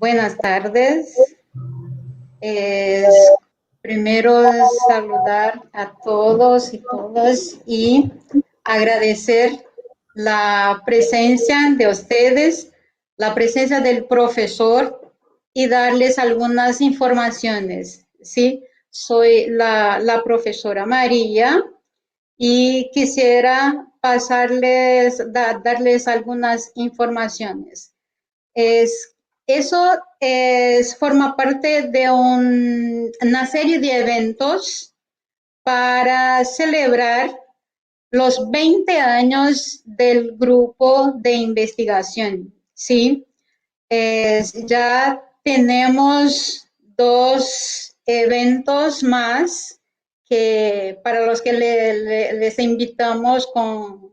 Buenas tardes. Primero saludar a todos y todas y agradecer la presencia de ustedes, la presencia del profesor y darles algunas informaciones. ¿Sí? Soy la profesora María y quisiera darles algunas informaciones. Eso forma parte de una serie de eventos para celebrar los 20 años del grupo de investigación, ¿sí? Ya tenemos 2 eventos más para los que les invitamos con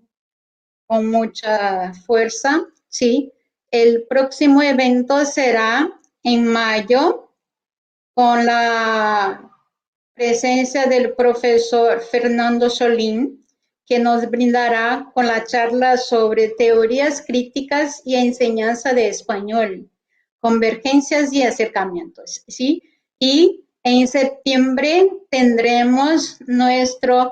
mucha fuerza, ¿sí? El próximo evento será en mayo con la presencia del profesor Fernando Solín, que nos brindará con la charla sobre teorías críticas y enseñanza de español, convergencias y acercamientos, ¿sí? Y en septiembre tendremos nuestro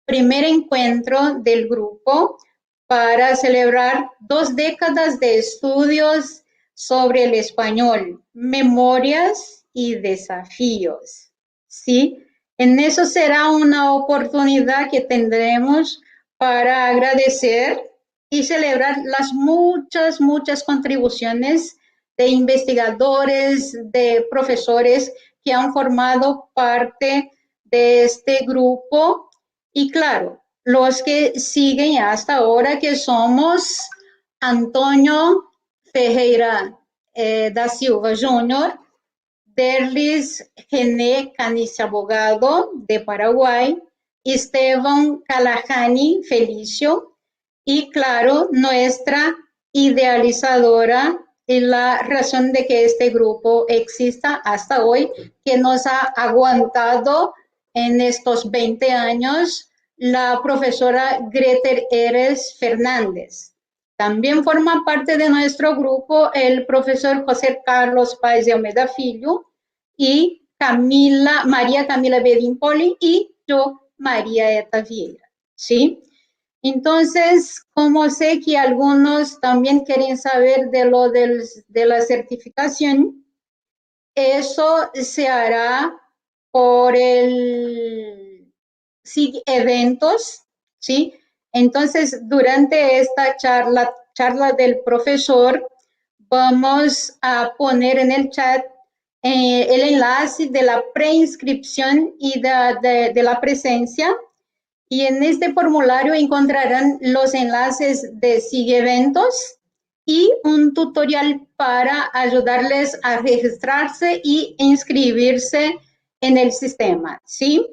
primer encuentro del grupo para celebrar 2 décadas de estudios sobre el español, memorias y desafíos, ¿sí? En eso será una oportunidad que tendremos para agradecer y celebrar las muchas contribuciones de investigadores, de profesores que han formado parte de este grupo y claro, los que siguen hasta ahora, que somos Antonio Ferreira da Silva Júnior, Derlis René Canice Abogado, de Paraguay, Esteban Calajani Felicio, y claro, nuestra idealizadora y la razón de que este grupo exista hasta hoy, que nos ha aguantado en estos 20 años, la profesora Greter Eres Fernández. También forma parte de nuestro grupo el profesor José Carlos Páez de Almeida Filho y María Camila Bedin-Poli y yo, María Eta Vieira, ¿sí? Entonces, como sé que algunos también quieren saber de la certificación, eso se hará por el eventos, ¿sí? Entonces, durante esta charla del profesor, vamos a poner en el chat el enlace de la preinscripción y de la presencia. Y en este formulario encontrarán los enlaces de Sigue Eventos y un tutorial para ayudarles a registrarse y inscribirse en el sistema, ¿sí?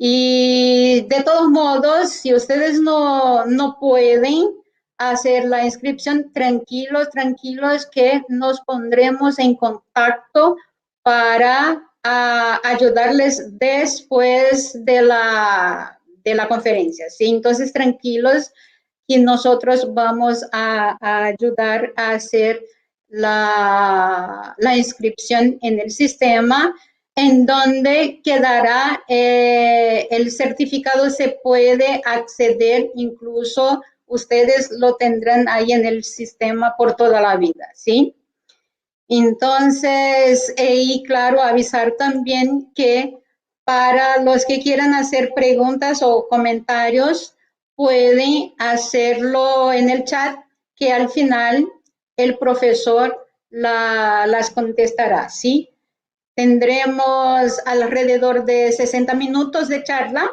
Y de todos modos, si ustedes no pueden hacer la inscripción, tranquilos, que nos pondremos en contacto para ayudarles después de la conferencia, ¿sí? Entonces, tranquilos, que nosotros vamos a ayudar a hacer la inscripción en el sistema, en donde quedará el certificado, se puede acceder, incluso ustedes lo tendrán ahí en el sistema por toda la vida, ¿sí? Entonces, y claro, avisar también que para los que quieran hacer preguntas o comentarios, pueden hacerlo en el chat, que al final el profesor las contestará, ¿sí? Tendremos alrededor de 60 minutos de charla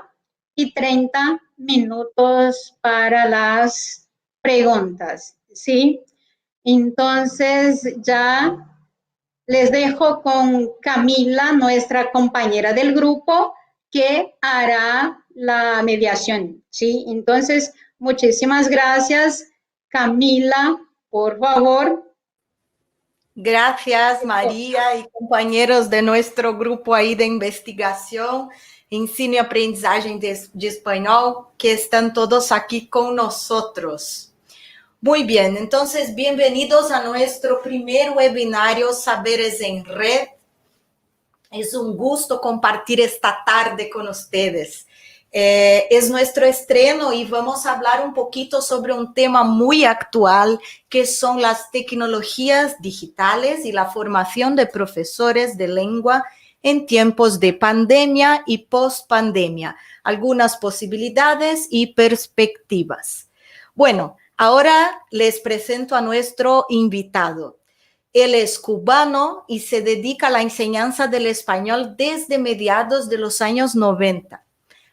y 30 minutos para las preguntas, ¿sí? Entonces, ya les dejo con Camila, nuestra compañera del grupo, que hará la mediación, ¿sí? Entonces, muchísimas gracias. Camila, por favor. Gracias, María y compañeros de nuestro grupo ahí de investigación, ensino y aprendizaje de español, que están todos aquí con nosotros. Muy bien, entonces bienvenidos a nuestro primer webinario Saberes en Red. Es un gusto compartir esta tarde con ustedes. Es nuestro estreno y vamos a hablar un poquito sobre un tema muy actual, que son las tecnologías digitales y la formación de profesores de lengua en tiempos de pandemia y post-pandemia, algunas posibilidades y perspectivas. Bueno, ahora les presento a nuestro invitado. Él es cubano y se dedica a la enseñanza del español desde mediados de los años 90.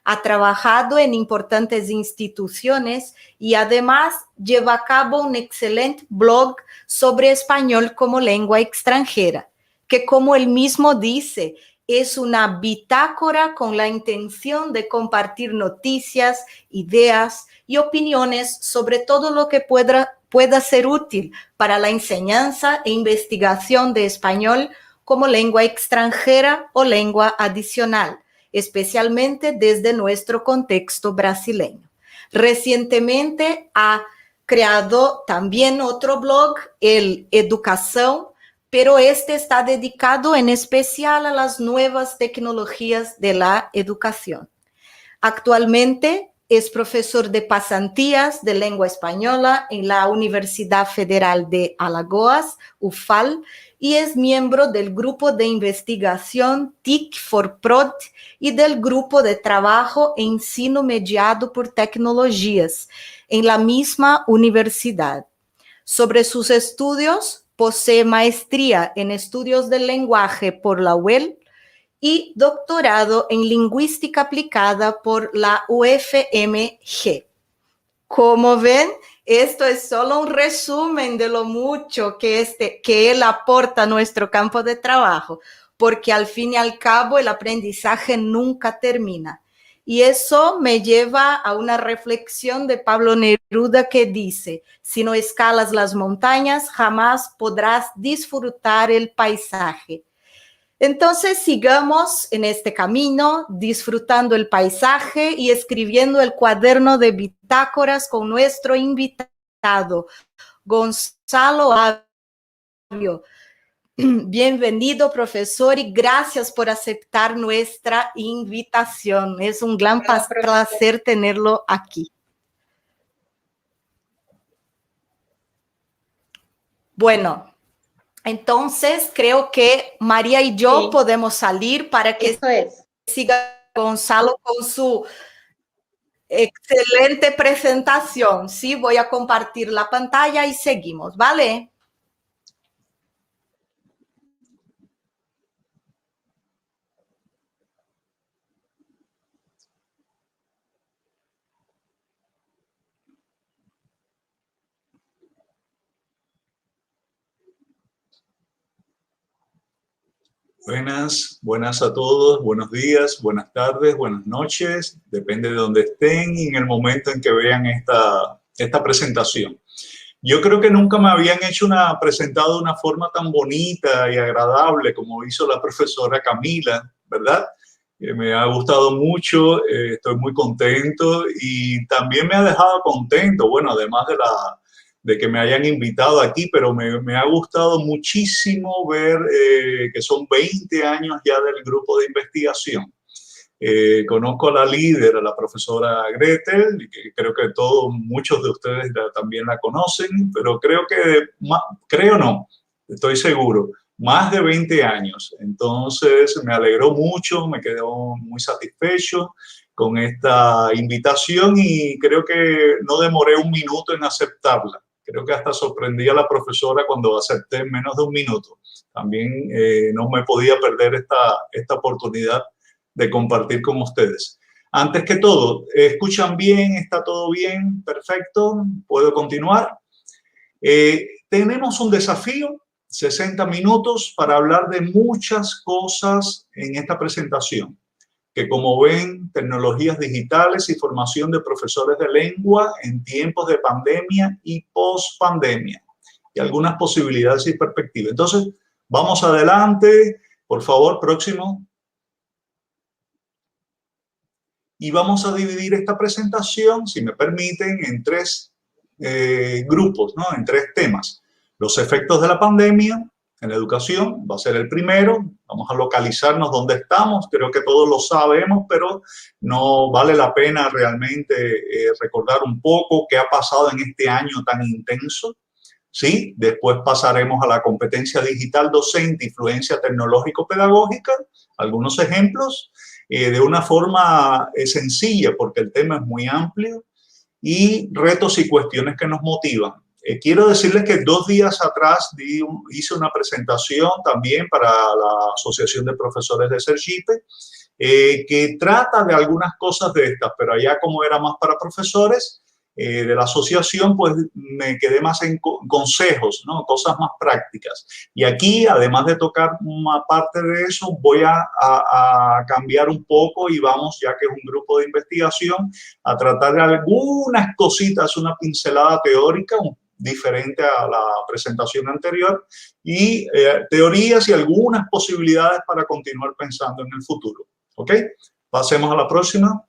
Ha trabajado en importantes instituciones y además lleva a cabo un excelente blog sobre español como lengua extranjera, que como él mismo dice, es una bitácora con la intención de compartir noticias, ideas y opiniones sobre todo lo que pueda ser útil para la enseñanza e investigación de español como lengua extranjera o lengua adicional, especialmente desde nuestro contexto brasileño. Recientemente ha creado también otro blog, el Educación, pero este está dedicado en especial a las nuevas tecnologías de la educación. Actualmente es profesor de pasantías de lengua española en la Universidad Federal de Alagoas, UFAL, y es miembro del grupo de investigación TIC for Prod y del grupo de trabajo Ensino Mediado por Tecnologías en la misma universidad. Sobre sus estudios, posee maestría en estudios del lenguaje por la UEL y doctorado en lingüística aplicada por la UFMG. Como ven, esto es solo un resumen de lo mucho que él aporta a nuestro campo de trabajo, porque al fin y al cabo el aprendizaje nunca termina. Y eso me lleva a una reflexión de Pablo Neruda que dice: si no escalas las montañas, jamás podrás disfrutar el paisaje. Entonces sigamos en este camino, disfrutando el paisaje y escribiendo el cuaderno de bitácoras con nuestro invitado, Gonzalo Avio. Bienvenido, profesor, y gracias por aceptar nuestra invitación. Es un gran placer tenerlo aquí. Bueno, entonces creo que María y yo podemos salir para que siga Gonzalo con su excelente presentación. Sí, voy a compartir la pantalla y seguimos, ¿vale? Buenas a todos, buenos días, buenas tardes, buenas noches, depende de donde estén y en el momento en que vean esta presentación. Yo creo que nunca me habían presentado de una forma tan bonita y agradable como hizo la profesora Camila, ¿verdad? Me ha gustado mucho, estoy muy contento y también me ha dejado contento, bueno, además de que me hayan invitado aquí, pero me ha gustado muchísimo ver que son 20 años ya del grupo de investigación. Conozco a la líder, a la profesora Gretel, y que creo que muchos de ustedes también la conocen, pero estoy seguro, más de 20 años. Entonces me alegró mucho, me quedé muy satisfecho con esta invitación y creo que no demoré un minuto en aceptarla. Creo que hasta sorprendí a la profesora cuando acepté en menos de un minuto. También no me podía perder esta oportunidad de compartir con ustedes. Antes que todo, ¿escuchan bien? ¿Está todo bien? Perfecto. ¿Puedo continuar? Tenemos un desafío, 60 minutos para hablar de muchas cosas en esta presentación, que como ven, tecnologías digitales y formación de profesores de lengua en tiempos de pandemia y post-pandemia, y algunas posibilidades y perspectivas. Entonces, vamos adelante. Por favor, próximo. Y vamos a dividir esta presentación, si me permiten, en tres grupos, ¿no? En 3 temas. Los efectos de la pandemia en la educación va a ser el primero. Vamos a localizarnos dónde estamos. Creo que todos lo sabemos, pero no vale la pena realmente recordar un poco qué ha pasado en este año tan intenso. Sí, después pasaremos a la competencia digital docente, influencia tecnológico-pedagógica, algunos ejemplos, de una forma sencilla, porque el tema es muy amplio, y retos y cuestiones que nos motivan. Quiero decirles que 2 días atrás hice una presentación también para la Asociación de Profesores de Sergipe, que trata de algunas cosas de estas, pero allá como era más para profesores de la asociación, pues me quedé más en consejos, ¿no? Cosas más prácticas. Y aquí, además de tocar una parte de eso, voy a cambiar un poco y vamos, ya que es un grupo de investigación, a tratar de algunas cositas, una pincelada teórica, diferente a la presentación anterior, y teorías y algunas posibilidades para continuar pensando en el futuro. ¿Ok? Pasemos a la próxima.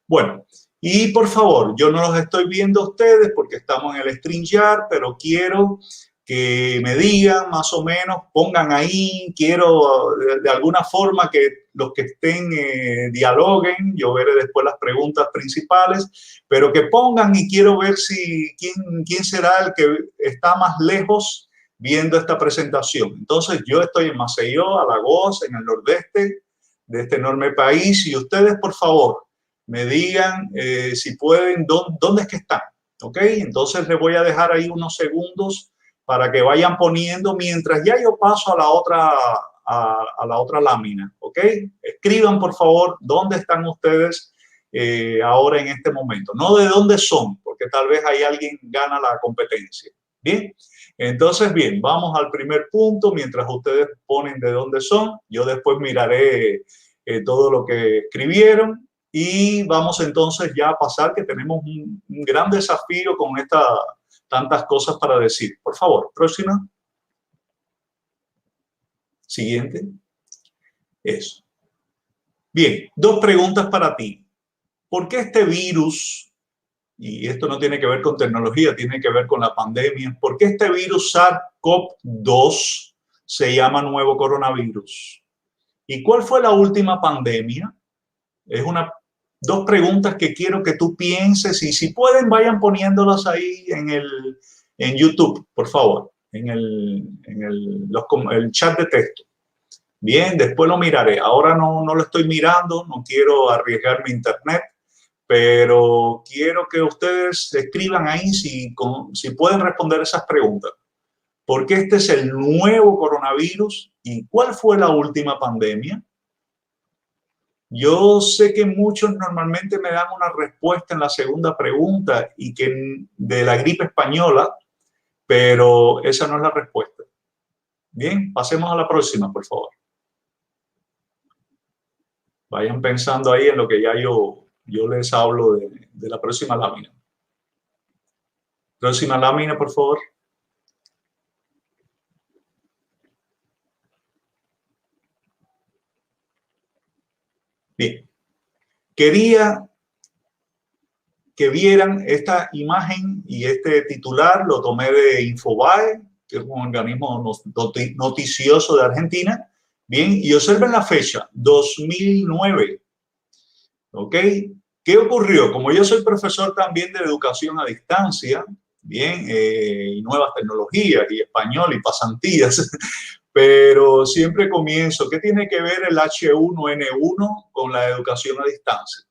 Bueno, y por favor, yo no los estoy viendo a ustedes porque estamos en el StreamYard, pero quiero que me digan más o menos, pongan ahí, quiero de alguna forma que los que estén dialoguen, yo veré después las preguntas principales, pero que pongan y quiero ver si quién será el que está más lejos viendo esta presentación. Entonces yo estoy en Maceió, Alagoas, en el nordeste de este enorme país, y ustedes por favor me digan si pueden, dónde es que están, ¿ok? Entonces les voy a dejar ahí unos segundos para que vayan poniendo mientras ya yo paso a la otra lámina, ¿ok? Escriban, por favor, dónde están ustedes ahora en este momento. No de dónde son, porque tal vez ahí alguien gana la competencia. ¿Bien? Entonces, bien, vamos al primer punto. Mientras ustedes ponen de dónde son, yo después miraré todo lo que escribieron. Y vamos entonces ya a pasar, que tenemos un gran desafío con tantas cosas para decir. Por favor, próxima. Siguiente. Eso. Bien, 2 preguntas para ti. ¿Por qué este virus, y esto no tiene que ver con tecnología, tiene que ver con la pandemia, por qué este virus SARS-CoV-2 se llama nuevo coronavirus? ¿Y cuál fue la última pandemia? Es 2 preguntas que quiero que tú pienses, y si pueden vayan poniéndolas ahí en YouTube, por favor, en el chat de texto. Bien, después lo miraré. Ahora no lo estoy mirando, no quiero arriesgar mi internet, pero quiero que ustedes escriban ahí si pueden responder esas preguntas. ¿Por qué este es el nuevo coronavirus? ¿Y cuál fue la última pandemia? Yo sé que muchos normalmente me dan una respuesta en la segunda pregunta y que de la gripe española, pero esa no es la respuesta. Bien, pasemos a la próxima, por favor. Vayan pensando ahí en lo que ya yo les hablo de la próxima lámina. Próxima lámina, por favor. Bien. Quería que vieran esta imagen y este titular, lo tomé de Infobae, que es un organismo noticioso de Argentina. Bien, y observen la fecha, 2009. ¿Ok? ¿Qué ocurrió? Como yo soy profesor también de educación a distancia, bien, y nuevas tecnologías, y español, y pasantías, pero siempre comienzo, ¿qué tiene que ver el H1N1 con la educación a distancia?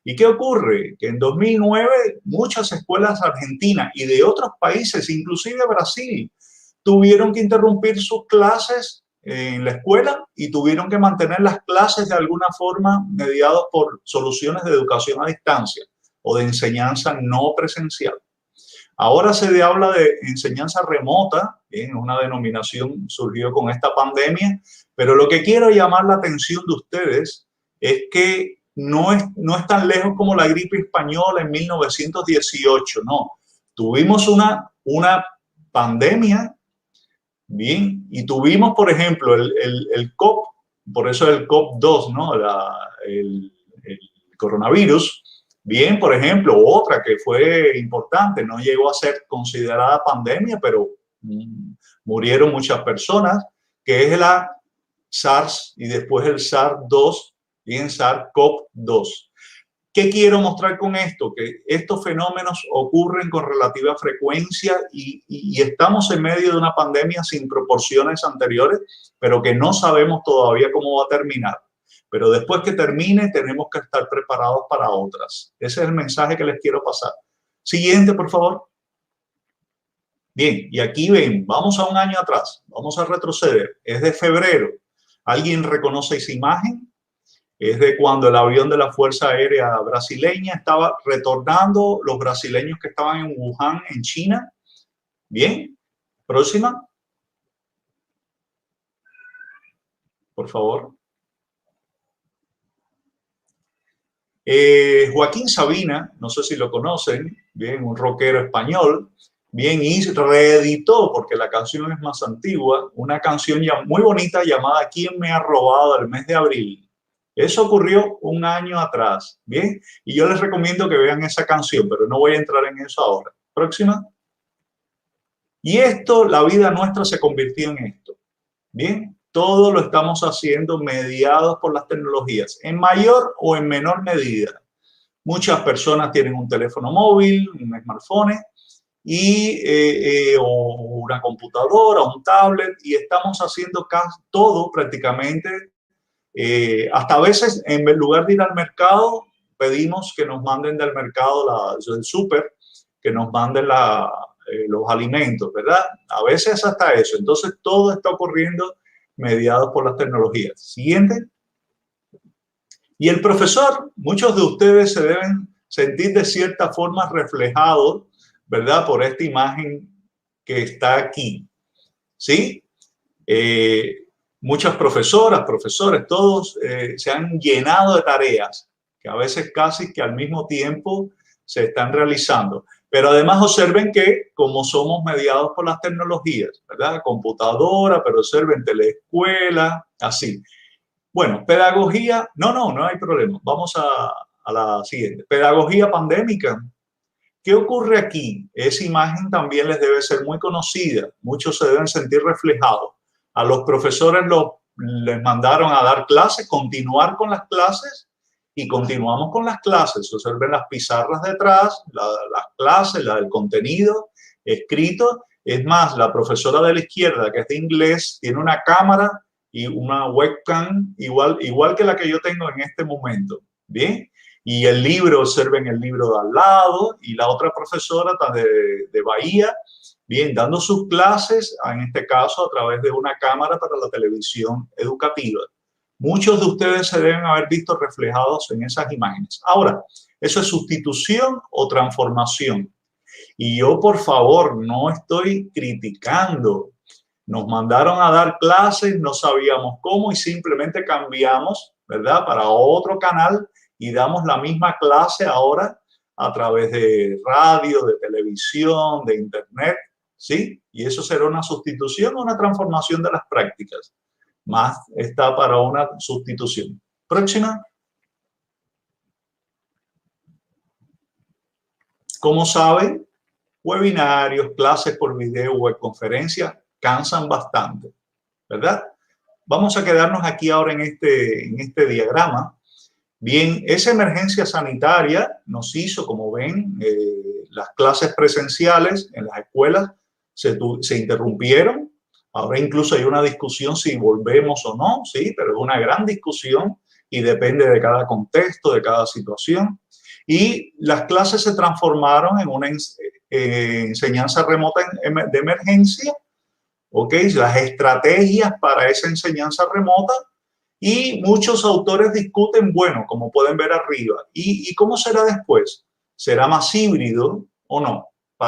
¿Y qué ocurre? Que en 2009 muchas escuelas argentinas y de otros países, inclusive Brasil, tuvieron que interrumpir sus clases en la escuela y tuvieron que mantener las clases de alguna forma mediados por soluciones de educación a distancia o de enseñanza no presencial. Ahora se habla de enseñanza remota, bien, una denominación surgió con esta pandemia, pero lo que quiero llamar la atención de ustedes es que no es tan lejos como la gripe española en 1918, no. Tuvimos una pandemia, bien, y tuvimos, por ejemplo, el COP, por eso es el COP2, ¿no? El coronavirus, Bien, por ejemplo, otra que fue importante, no llegó a ser considerada pandemia, pero murieron muchas personas, que es la SARS y después el SARS-2, bien, SARS-CoV-2. ¿Qué quiero mostrar con esto? Que estos fenómenos ocurren con relativa frecuencia y estamos en medio de una pandemia sin proporciones anteriores, pero que no sabemos todavía cómo va a terminar. Pero después que termine, tenemos que estar preparados para otras. Ese es el mensaje que les quiero pasar. Siguiente, por favor. Bien, y aquí ven, vamos a un año atrás, vamos a retroceder. Es de febrero. ¿Alguien reconoce esa imagen? Es de cuando el avión de la Fuerza Aérea brasileña estaba retornando los brasileños que estaban en Wuhan, en China. Bien, próxima. Por favor. Joaquín Sabina, no sé si lo conocen, bien, un rockero español, bien, y reeditó, porque la canción es más antigua, una canción ya muy bonita llamada ¿Quién me ha robado el mes de abril? Eso ocurrió un año atrás, ¿bien? Y yo les recomiendo que vean esa canción, pero no voy a entrar en eso ahora. Próxima. Y esto, la vida nuestra se convirtió en esto, ¿bien? Todo lo estamos haciendo mediados por las tecnologías, en mayor o en menor medida. Muchas personas tienen un teléfono móvil, un smartphone, o una computadora, un tablet, y estamos haciendo todo prácticamente. Hasta a veces, en lugar de ir al mercado, pedimos que nos manden del mercado, del súper, que nos manden los alimentos, ¿verdad? A veces hasta eso. Entonces, todo está ocurriendo mediados por las tecnologías. Siguiente. Y el profesor, muchos de ustedes se deben sentir de cierta forma reflejados, ¿verdad? Por esta imagen que está aquí. ¿Sí? Muchas profesoras, profesores, todos se han llenado de tareas que a veces casi que al mismo tiempo se están realizando. Pero además observen que como somos mediados por las tecnologías, ¿verdad? Computadora, pero observen teleescuela, así. Bueno, pedagogía, no hay problema. Vamos a la siguiente. Pedagogía pandémica. ¿Qué ocurre aquí? Esa imagen también les debe ser muy conocida. Muchos se deben sentir reflejados. A los profesores les mandaron a dar clases, continuar con las clases, y continuamos con las clases. Observen las pizarras detrás, las clases, el contenido escrito. Es más, la profesora de la izquierda, que es de inglés, tiene una cámara y una webcam igual que la que yo tengo en este momento. Bien. Y el libro, observen el libro de al lado, y la otra profesora de Bahía, bien, dando sus clases, en este caso a través de una cámara para la televisión educativa. Muchos de ustedes se deben haber visto reflejados en esas imágenes. Ahora, ¿eso es sustitución o transformación? Y yo, por favor, no estoy criticando. Nos mandaron a dar clases, no sabíamos cómo y simplemente cambiamos, ¿verdad?, para otro canal y damos la misma clase ahora a través de radio, de televisión, de internet, ¿sí? Y eso será una sustitución o una transformación de las prácticas. Más está para una sustitución. Próxima. Como saben, webinarios, clases por video, webconferencias cansan bastante, ¿verdad? Vamos a quedarnos aquí ahora en este diagrama. Bien, esa emergencia sanitaria nos hizo, como ven, las clases presenciales en las escuelas se interrumpieron. Ahora incluso hay una discusión si volvemos o no, sí, pero es una gran discusión y depende de cada contexto, de cada situación. Y las clases se transformaron en una enseñanza remota de emergencia, ¿ok? Las estrategias para esa enseñanza remota. Y muchos autores discuten, bueno, como pueden ver arriba, ¿y cómo será después? ¿Será más híbrido o no?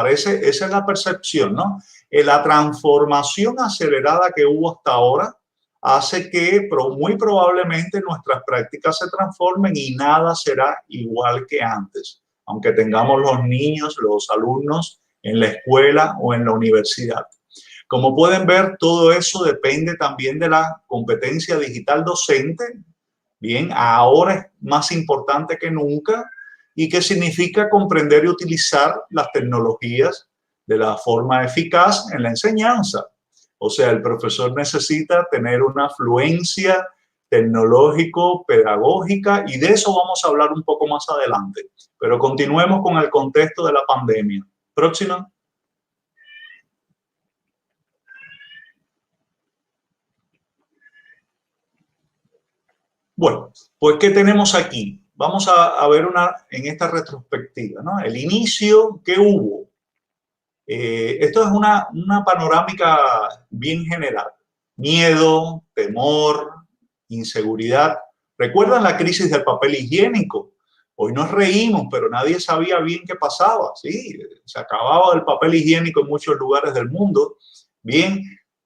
Esa es la percepción, ¿no? La transformación acelerada que hubo hasta ahora hace que muy probablemente nuestras prácticas se transformen y nada será igual que antes, aunque tengamos los niños, los alumnos en la escuela o en la universidad. Como pueden ver, todo eso depende también de la competencia digital docente. Bien, ahora es más importante que nunca y que significa comprender y utilizar las tecnologías de la forma eficaz en la enseñanza. O sea, el profesor necesita tener una fluencia tecnológico-pedagógica y de eso vamos a hablar un poco más adelante. Pero continuemos con el contexto de la pandemia. Próxima. Bueno, pues ¿qué tenemos aquí? Vamos a ver en esta retrospectiva, ¿no? El inicio, ¿qué hubo? Esto es una panorámica bien general. Miedo, temor, inseguridad. ¿Recuerdan la crisis del papel higiénico? Hoy nos reímos, pero nadie sabía bien qué pasaba. Sí, se acababa el papel higiénico en muchos lugares del mundo. Bien,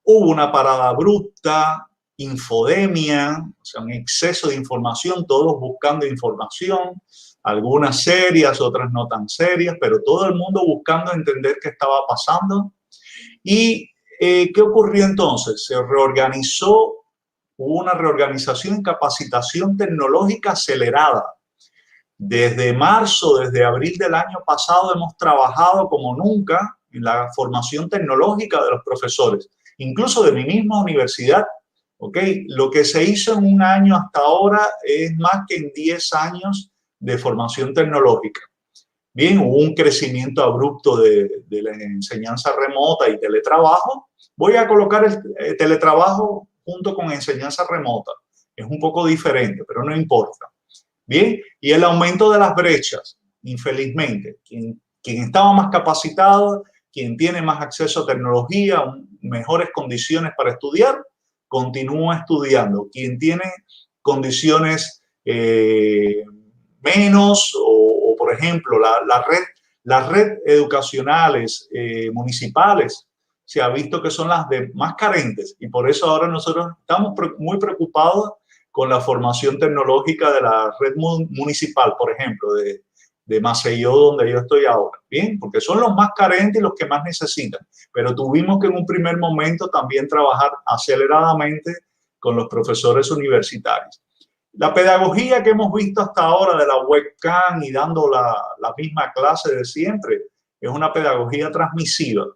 hubo una parada abrupta, infodemia, o sea, un exceso de información, todos buscando información, algunas serias, otras no tan serias, pero todo el mundo buscando entender qué estaba pasando. ¿Y qué ocurrió entonces? Se reorganizó, hubo una reorganización y capacitación tecnológica acelerada. Desde marzo, desde abril del año pasado, hemos trabajado como nunca en la formación tecnológica de los profesores, incluso de mi misma universidad. ¿Okay? Lo que se hizo en un año hasta ahora es más que en 10 años de formación tecnológica. Bien, hubo un crecimiento abrupto de la enseñanza remota y teletrabajo. Voy a colocar el teletrabajo junto con enseñanza remota. Es un poco diferente, pero no importa. Bien, y el aumento de las brechas, infelizmente. Quien estaba más capacitado, quien tiene más acceso a tecnología, mejores condiciones para estudiar, continúa estudiando. Quien tiene condiciones menos o, por ejemplo, las redes educacionales municipales se ha visto que son las más carentes y por eso ahora nosotros estamos muy preocupados con la formación tecnológica de la red municipal, por ejemplo, de Maceió, donde yo estoy ahora, ¿bien? Porque son los más carentes y los que más necesitan. Pero tuvimos que en un primer momento también trabajar aceleradamente con los profesores universitarios. La pedagogía que hemos visto hasta ahora de la webcam y dando la misma clase de siempre es una pedagogía transmisiva,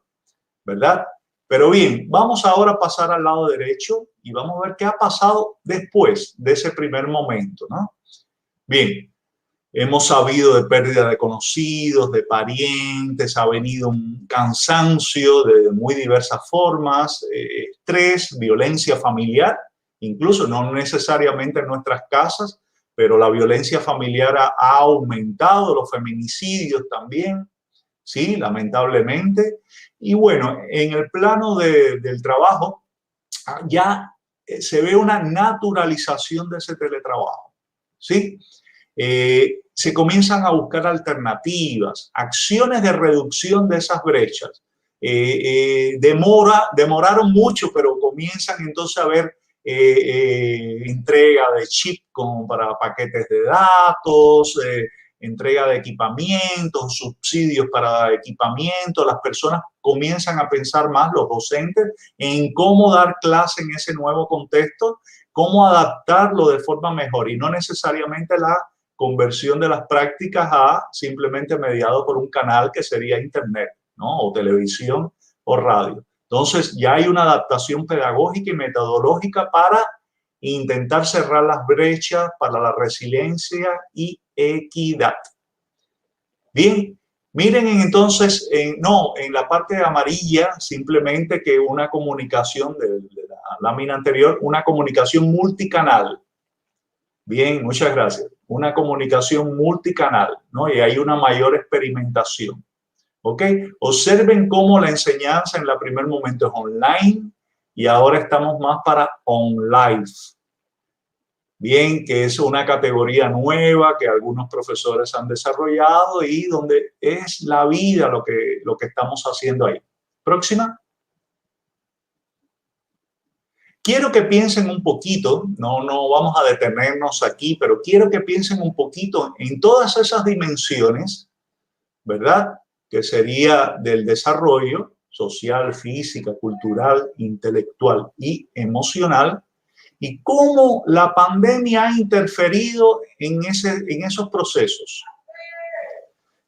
¿verdad? Pero bien, vamos ahora a pasar al lado derecho y vamos a ver qué ha pasado después de ese primer momento, ¿no? Bien. Hemos sabido de pérdida de conocidos, de parientes, ha venido un cansancio de muy diversas formas, estrés, violencia familiar, incluso no necesariamente en nuestras casas, pero la violencia familiar ha aumentado, los feminicidios también, sí, lamentablemente. Y bueno, en el plano del trabajo ya se ve una naturalización de ese teletrabajo, ¿sí? Se comienzan a buscar alternativas, acciones de reducción de esas brechas. Demoraron mucho, pero comienzan entonces a haber entrega de chip para paquetes de datos, entrega de equipamientos, subsidios para equipamiento. Las personas comienzan a pensar más, los docentes, en cómo dar clase en ese nuevo contexto, cómo adaptarlo de forma mejor y no necesariamente la conversión de las prácticas a simplemente mediado por un canal que sería internet, ¿no? O televisión o radio. Entonces ya hay una adaptación pedagógica y metodológica para intentar cerrar las brechas para la resiliencia y equidad. Bien, miren entonces, en la parte amarilla, simplemente que una comunicación de la lámina anterior, una comunicación multicanal. Bien, muchas gracias. Una comunicación multicanal, ¿no? Y hay una mayor experimentación. ¿Ok? Observen cómo la enseñanza en el primer momento es online y ahora estamos más para online. Bien, que es una categoría nueva que algunos profesores han desarrollado y donde es la vida lo que estamos haciendo ahí. Próxima. Quiero que piensen un poquito, no vamos a detenernos aquí, pero quiero que piensen un poquito en todas esas dimensiones, ¿verdad? Que sería del desarrollo social, física, cultural, intelectual y emocional, y cómo la pandemia ha interferido en esos procesos.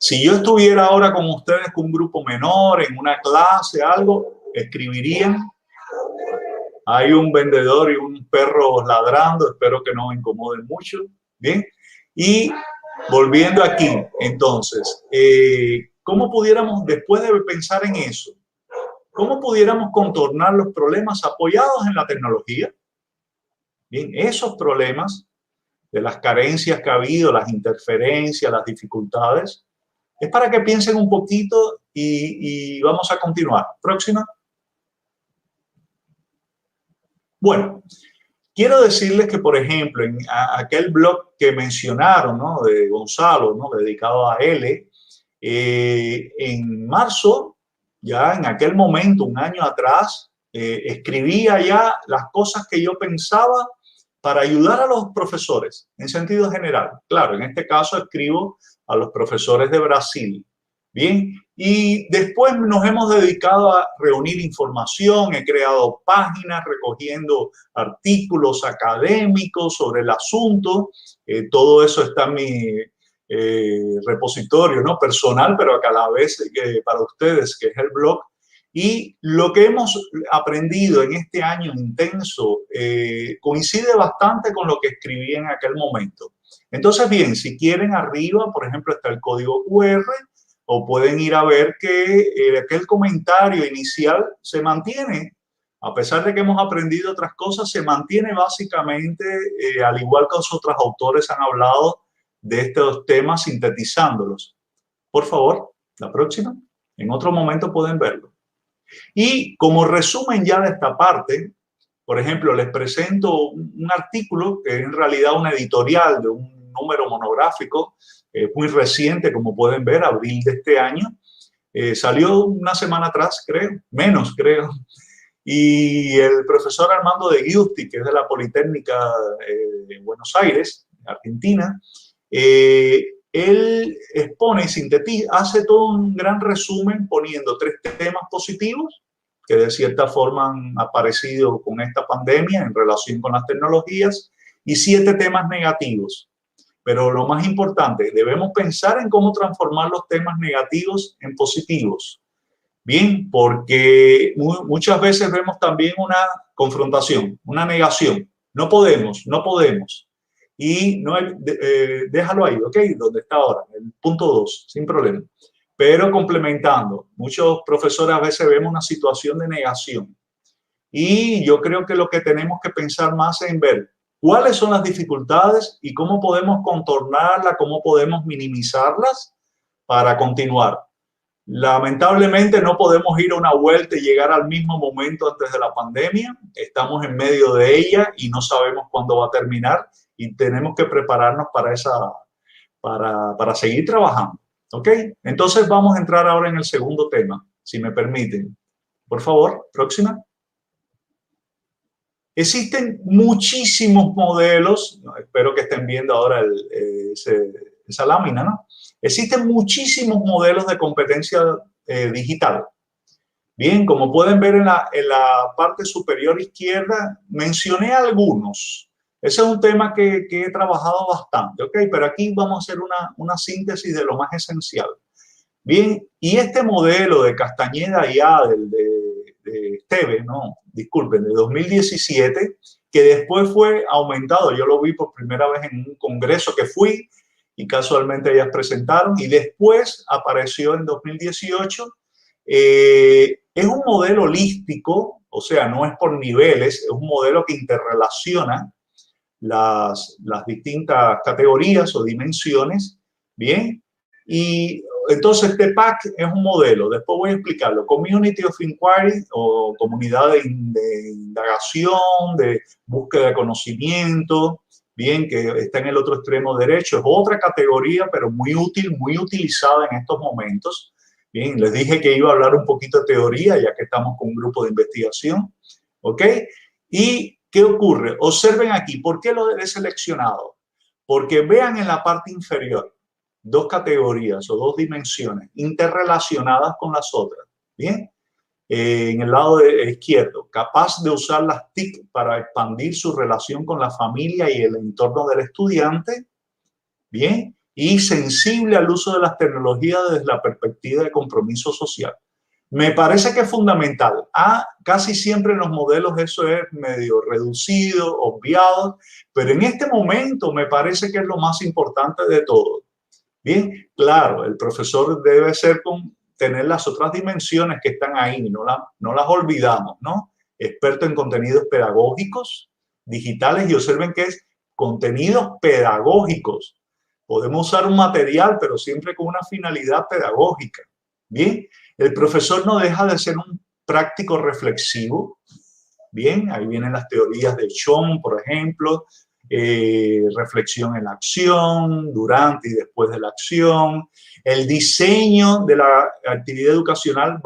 Si yo estuviera ahora con ustedes con un grupo menor, en una clase, algo, escribirían. Hay un vendedor y un perro ladrando, espero que no me incomoden mucho. Bien, y volviendo aquí, entonces, ¿cómo pudiéramos, después de pensar en eso, cómo pudiéramos contornar los problemas apoyados en la tecnología? Bien, esos problemas de las carencias que ha habido, las interferencias, las dificultades, es para que piensen un poquito y vamos a continuar. Próxima. Bueno, quiero decirles que, por ejemplo, en aquel blog que mencionaron, ¿no?, de Gonzalo, ¿no?, dedicado a él, en marzo, ya en aquel momento, un año atrás, escribía ya las cosas que yo pensaba para ayudar a los profesores en sentido general. Claro, en este caso escribo a los profesores de Brasil. Bien, y después nos hemos dedicado a reunir información, he creado páginas recogiendo artículos académicos sobre el asunto, todo eso está en mi repositorio, ¿no?, personal, pero a la vez para ustedes, que es el blog. Y lo que hemos aprendido en este año intenso coincide bastante con lo que escribí en aquel momento. Entonces, bien, si quieren, arriba, por ejemplo, está el código QR, o pueden ir a ver que aquel comentario inicial se mantiene. A pesar de que hemos aprendido otras cosas, se mantiene básicamente, al igual que los otros autores han hablado de estos temas sintetizándolos. Por favor, la próxima. En otro momento pueden verlo. Y como resumen ya de esta parte, por ejemplo, les presento un artículo que es en realidad una editorial de un número monográfico muy reciente, como pueden ver, abril de este año. Salió una semana atrás, creo, menos creo. Y el profesor Armando de Giusti, que es de la Politécnica de Buenos Aires, Argentina, él expone y sintetiza, hace todo un gran resumen poniendo 3 temas positivos que de cierta forma han aparecido con esta pandemia en relación con las tecnologías y 7 temas negativos. Pero lo más importante, debemos pensar en cómo transformar los temas negativos en positivos. Bien, porque muchas veces vemos también una confrontación, una negación. No podemos, no podemos. Y no hay, déjalo ahí, ¿ok? Donde está ahora, el punto 2, sin problema. Pero complementando, muchos profesores a veces vemos una situación de negación. Y yo creo que lo que tenemos que pensar más es en ver cuáles son las dificultades y cómo podemos contornarlas, cómo podemos minimizarlas para continuar. Lamentablemente no podemos ir a una vuelta y llegar al mismo momento antes de la pandemia. Estamos en medio de ella y no sabemos cuándo va a terminar y tenemos que prepararnos para seguir trabajando. ¿Ok? Entonces vamos a entrar ahora en el segundo tema, si me permiten. Por favor, próxima. Existen muchísimos modelos, espero que estén viendo ahora esa lámina, ¿no? Existen muchísimos modelos de competencia digital. Bien, como pueden ver en la parte superior izquierda, mencioné algunos. Ese es un tema que he trabajado bastante, ¿ok? Pero aquí vamos a hacer una síntesis de lo más esencial. Bien, y este modelo de Castañeda y Adel, de Esteve, no, disculpen, de 2017, que después fue aumentado. Yo lo vi por primera vez en un congreso que fui y casualmente ellas presentaron y después apareció en 2018. Es un modelo holístico, o sea, no es por niveles, es un modelo que interrelaciona las distintas categorías o dimensiones, ¿bien? Y entonces este PAC es un modelo, después voy a explicarlo, Community of Inquiry o comunidad de indagación, de búsqueda de conocimiento, bien, que está en el otro extremo derecho, es otra categoría, pero muy útil, muy utilizada en estos momentos. Bien, les dije que iba a hablar un poquito de teoría, ya que estamos con un grupo de investigación, ¿ok? ¿Y qué ocurre? Observen aquí, ¿por qué lo he seleccionado? Porque vean en la parte inferior, 2 categorías o 2 dimensiones interrelacionadas con las otras, ¿bien? En el lado izquierdo, capaz de usar las TIC para expandir su relación con la familia y el entorno del estudiante, ¿bien? y sensible al uso de las tecnologías desde la perspectiva de compromiso social. Me parece que es fundamental. Casi siempre en los modelos eso es medio reducido, obviado, pero en este momento me parece que es lo más importante de todo. Bien, claro, el profesor debe tener las otras dimensiones que están ahí, no las olvidamos, ¿no? Experto en contenidos pedagógicos, digitales, y observen que es contenidos pedagógicos. Podemos usar un material, pero siempre con una finalidad pedagógica. Bien, el profesor no deja de ser un práctico reflexivo. Bien, ahí vienen las teorías de Schoen, por ejemplo, reflexión en la acción, durante y después de la acción, el diseño de la actividad educacional,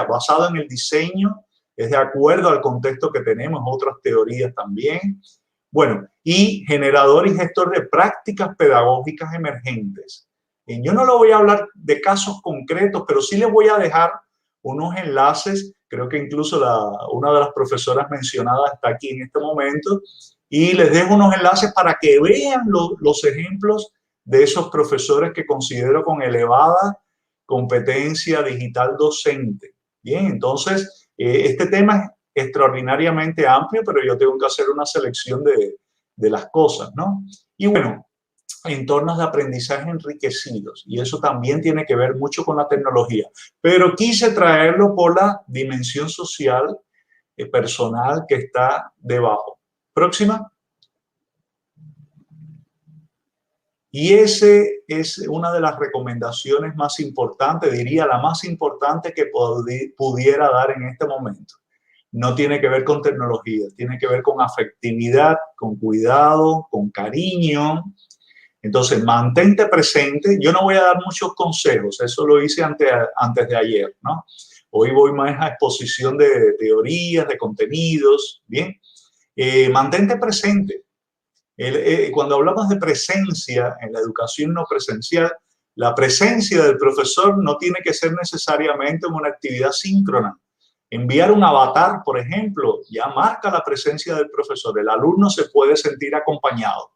basado en el diseño, es de acuerdo al contexto que tenemos, otras teorías también. Bueno, y generador y gestor de prácticas pedagógicas emergentes. Yo no le voy a hablar de casos concretos, pero sí les voy a dejar unos enlaces. Creo que incluso una de las profesoras mencionadas está aquí en este momento. Y les dejo unos enlaces para que vean los ejemplos de esos profesores que considero con elevada competencia digital docente. Bien, entonces, este tema es extraordinariamente amplio, pero yo tengo que hacer una selección de las cosas, ¿no? Y bueno, entornos de aprendizaje enriquecidos, y eso también tiene que ver mucho con la tecnología, pero quise traerlo por la dimensión social, personal que está debajo. Próxima. Y ese es una de las recomendaciones más importantes, diría la más importante que pudiera dar en este momento. No tiene que ver con tecnología, tiene que ver con afectividad, con cuidado, con cariño. Entonces, mantente presente. Yo no voy a dar muchos consejos, eso lo hice antes de ayer, ¿no? Hoy voy más a exposición de teorías, de contenidos, ¿bien? Mantente presente. Cuando hablamos de presencia en la educación no presencial, la presencia del profesor no tiene que ser necesariamente en una actividad síncrona. Enviar un avatar, por ejemplo, ya marca la presencia del profesor. El alumno se puede sentir acompañado.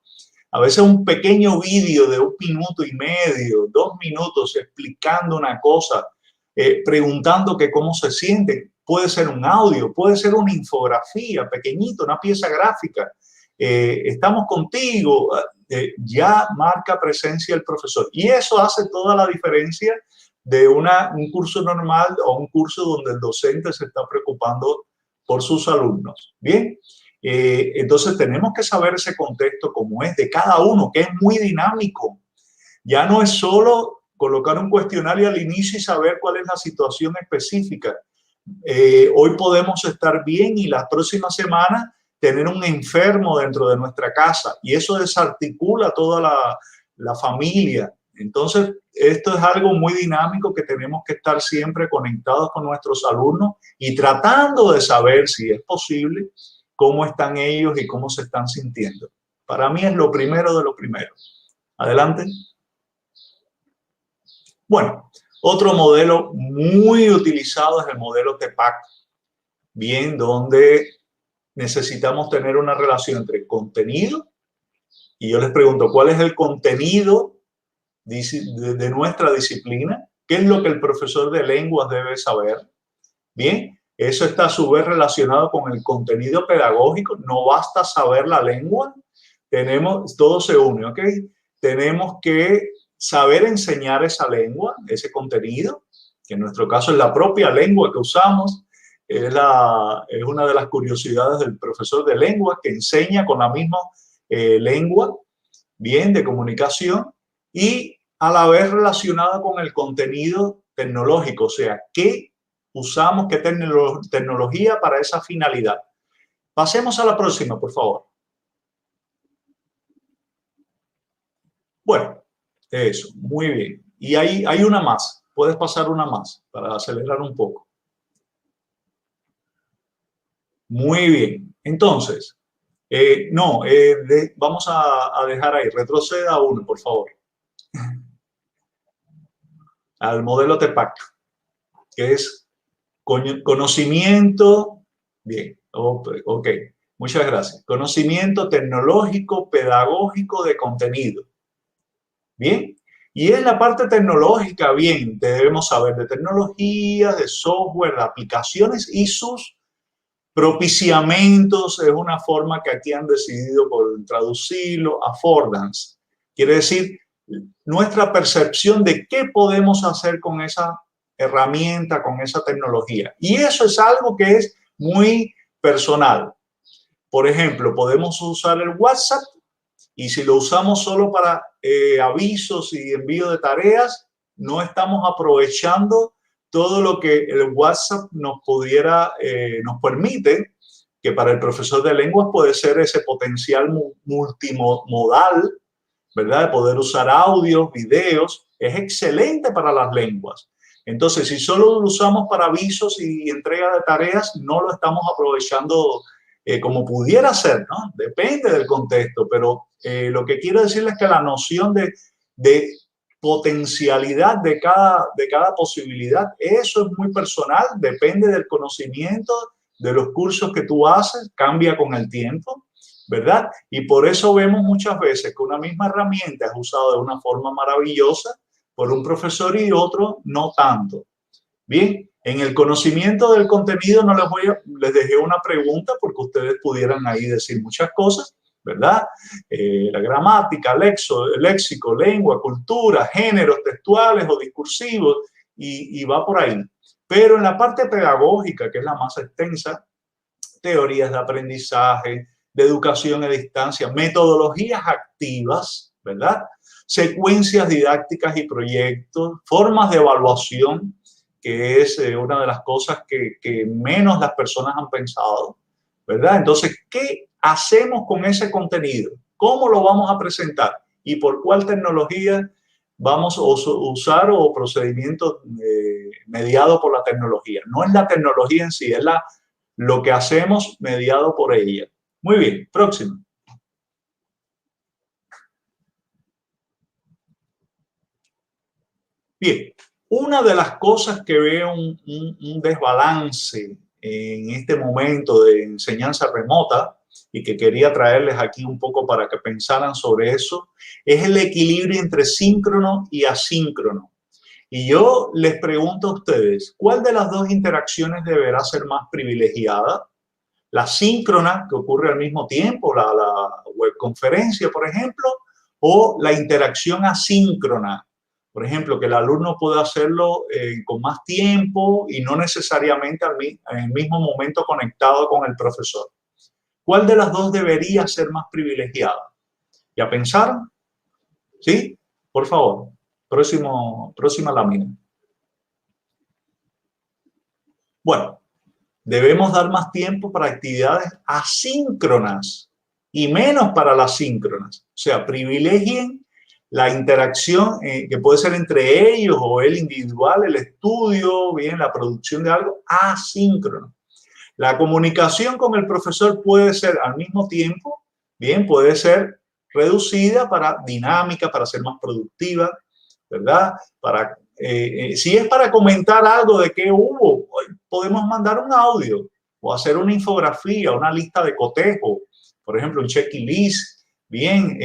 A veces un pequeño vídeo de 1 minuto y medio, 2 minutos explicando una cosa, preguntando que cómo se siente. Puede ser un audio, puede ser una infografía pequeñita, una pieza gráfica. Estamos contigo, ya marca presencia el profesor. Y eso hace toda la diferencia de un curso normal o un curso donde el docente se está preocupando por sus alumnos. Bien, entonces tenemos que saber ese contexto como es de cada uno, que es muy dinámico. Ya no es solo colocar un cuestionario al inicio y saber cuál es la situación específica. Hoy podemos estar bien y la próxima semana tener un enfermo dentro de nuestra casa, y eso desarticula toda la familia. Entonces, esto es algo muy dinámico que tenemos que estar siempre conectados con nuestros alumnos y tratando de saber, si es posible, cómo están ellos y cómo se están sintiendo. Para mí es lo primero de lo primero. Adelante. Bueno, otro modelo muy utilizado es el modelo TEPACK, bien, donde necesitamos tener una relación entre contenido, y yo les pregunto, ¿cuál es el contenido de nuestra disciplina? ¿Qué es lo que el profesor de lenguas debe saber? Bien, eso está a su vez relacionado con el contenido pedagógico. No basta saber la lengua, todo se une, ¿ok? Tenemos que saber enseñar esa lengua, ese contenido, que en nuestro caso es la propia lengua que usamos. Es una de las curiosidades del profesor de lengua, que enseña con la misma lengua, bien, de comunicación, y a la vez relacionada con el contenido tecnológico, o sea, ¿qué usamos, qué tecnología para esa finalidad? Pasemos a la próxima, por favor. Bueno, eso, muy bien. Y hay una más, puedes pasar una más para acelerar un poco. Muy bien. Entonces, vamos a dejar ahí. Retroceda a uno, por favor. Al modelo TEPACK, que es conocimiento. Bien, ok. Muchas gracias. Conocimiento tecnológico, pedagógico de contenido. Bien, y en la parte tecnológica, bien, debemos saber de tecnología, de software, de aplicaciones y sus propiciamientos. Es una forma que aquí han decidido por traducirlo, affordance. Quiere decir, nuestra percepción de qué podemos hacer con esa herramienta, con esa tecnología. Y eso es algo que es muy personal. Por ejemplo, podemos usar el WhatsApp y si lo usamos solo para avisos y envío de tareas, no estamos aprovechando todo lo que el WhatsApp nos permite, que para el profesor de lenguas puede ser ese potencial multimodal, ¿verdad? De poder usar audios, videos, es excelente para las lenguas. Entonces, si solo lo usamos para avisos y entrega de tareas, no lo estamos aprovechando como pudiera ser, ¿no? Depende del contexto, pero lo que quiero decirles es que la noción de potencialidad de cada posibilidad, eso es muy personal, depende del conocimiento, de los cursos que tú haces, cambia con el tiempo, ¿verdad? Y por eso vemos muchas veces que una misma herramienta es usada de una forma maravillosa por un profesor y otro no tanto. Bien, en el conocimiento del contenido no les dejé una pregunta porque ustedes pudieran ahí decir muchas cosas, ¿verdad? La gramática, léxico, lengua, cultura, géneros textuales o discursivos y va por ahí. Pero en la parte pedagógica, que es la más extensa, teorías de aprendizaje, de educación a distancia, metodologías activas, ¿verdad? Secuencias didácticas y proyectos, formas de evaluación, que es una de las cosas que menos las personas han pensado, ¿verdad? Entonces, ¿qué hacemos con ese contenido? ¿Cómo lo vamos a presentar? ¿Y por cuál tecnología vamos a usar o procedimiento mediado por la tecnología? No es la tecnología en sí, es lo que hacemos mediado por ella. Muy bien, próximo. Bien, una de las cosas que veo un desbalance en este momento de enseñanza remota y que quería traerles aquí un poco para que pensaran sobre eso, es el equilibrio entre síncrono y asíncrono. Y yo les pregunto a ustedes, ¿cuál de las dos interacciones deberá ser más privilegiada? La síncrona, que ocurre al mismo tiempo, la webconferencia, por ejemplo, o la interacción asíncrona. Por ejemplo, que el alumno pueda hacerlo con más tiempo y no necesariamente en el mismo momento conectado con el profesor. ¿Cuál de las dos debería ser más privilegiada? ¿Ya pensaron? ¿Sí? Por favor, próxima lámina. Bueno, debemos dar más tiempo para actividades asíncronas y menos para las síncronas. O sea, privilegien la interacción que puede ser entre ellos o el individual, el estudio, bien, la producción de algo asíncrono. La comunicación con el profesor puede ser al mismo tiempo, bien, puede ser reducida para dinámica, para ser más productiva, ¿verdad? Si es para comentar algo de qué hubo, podemos mandar un audio o hacer una infografía, una lista de cotejo, por ejemplo, un checklist. Bien,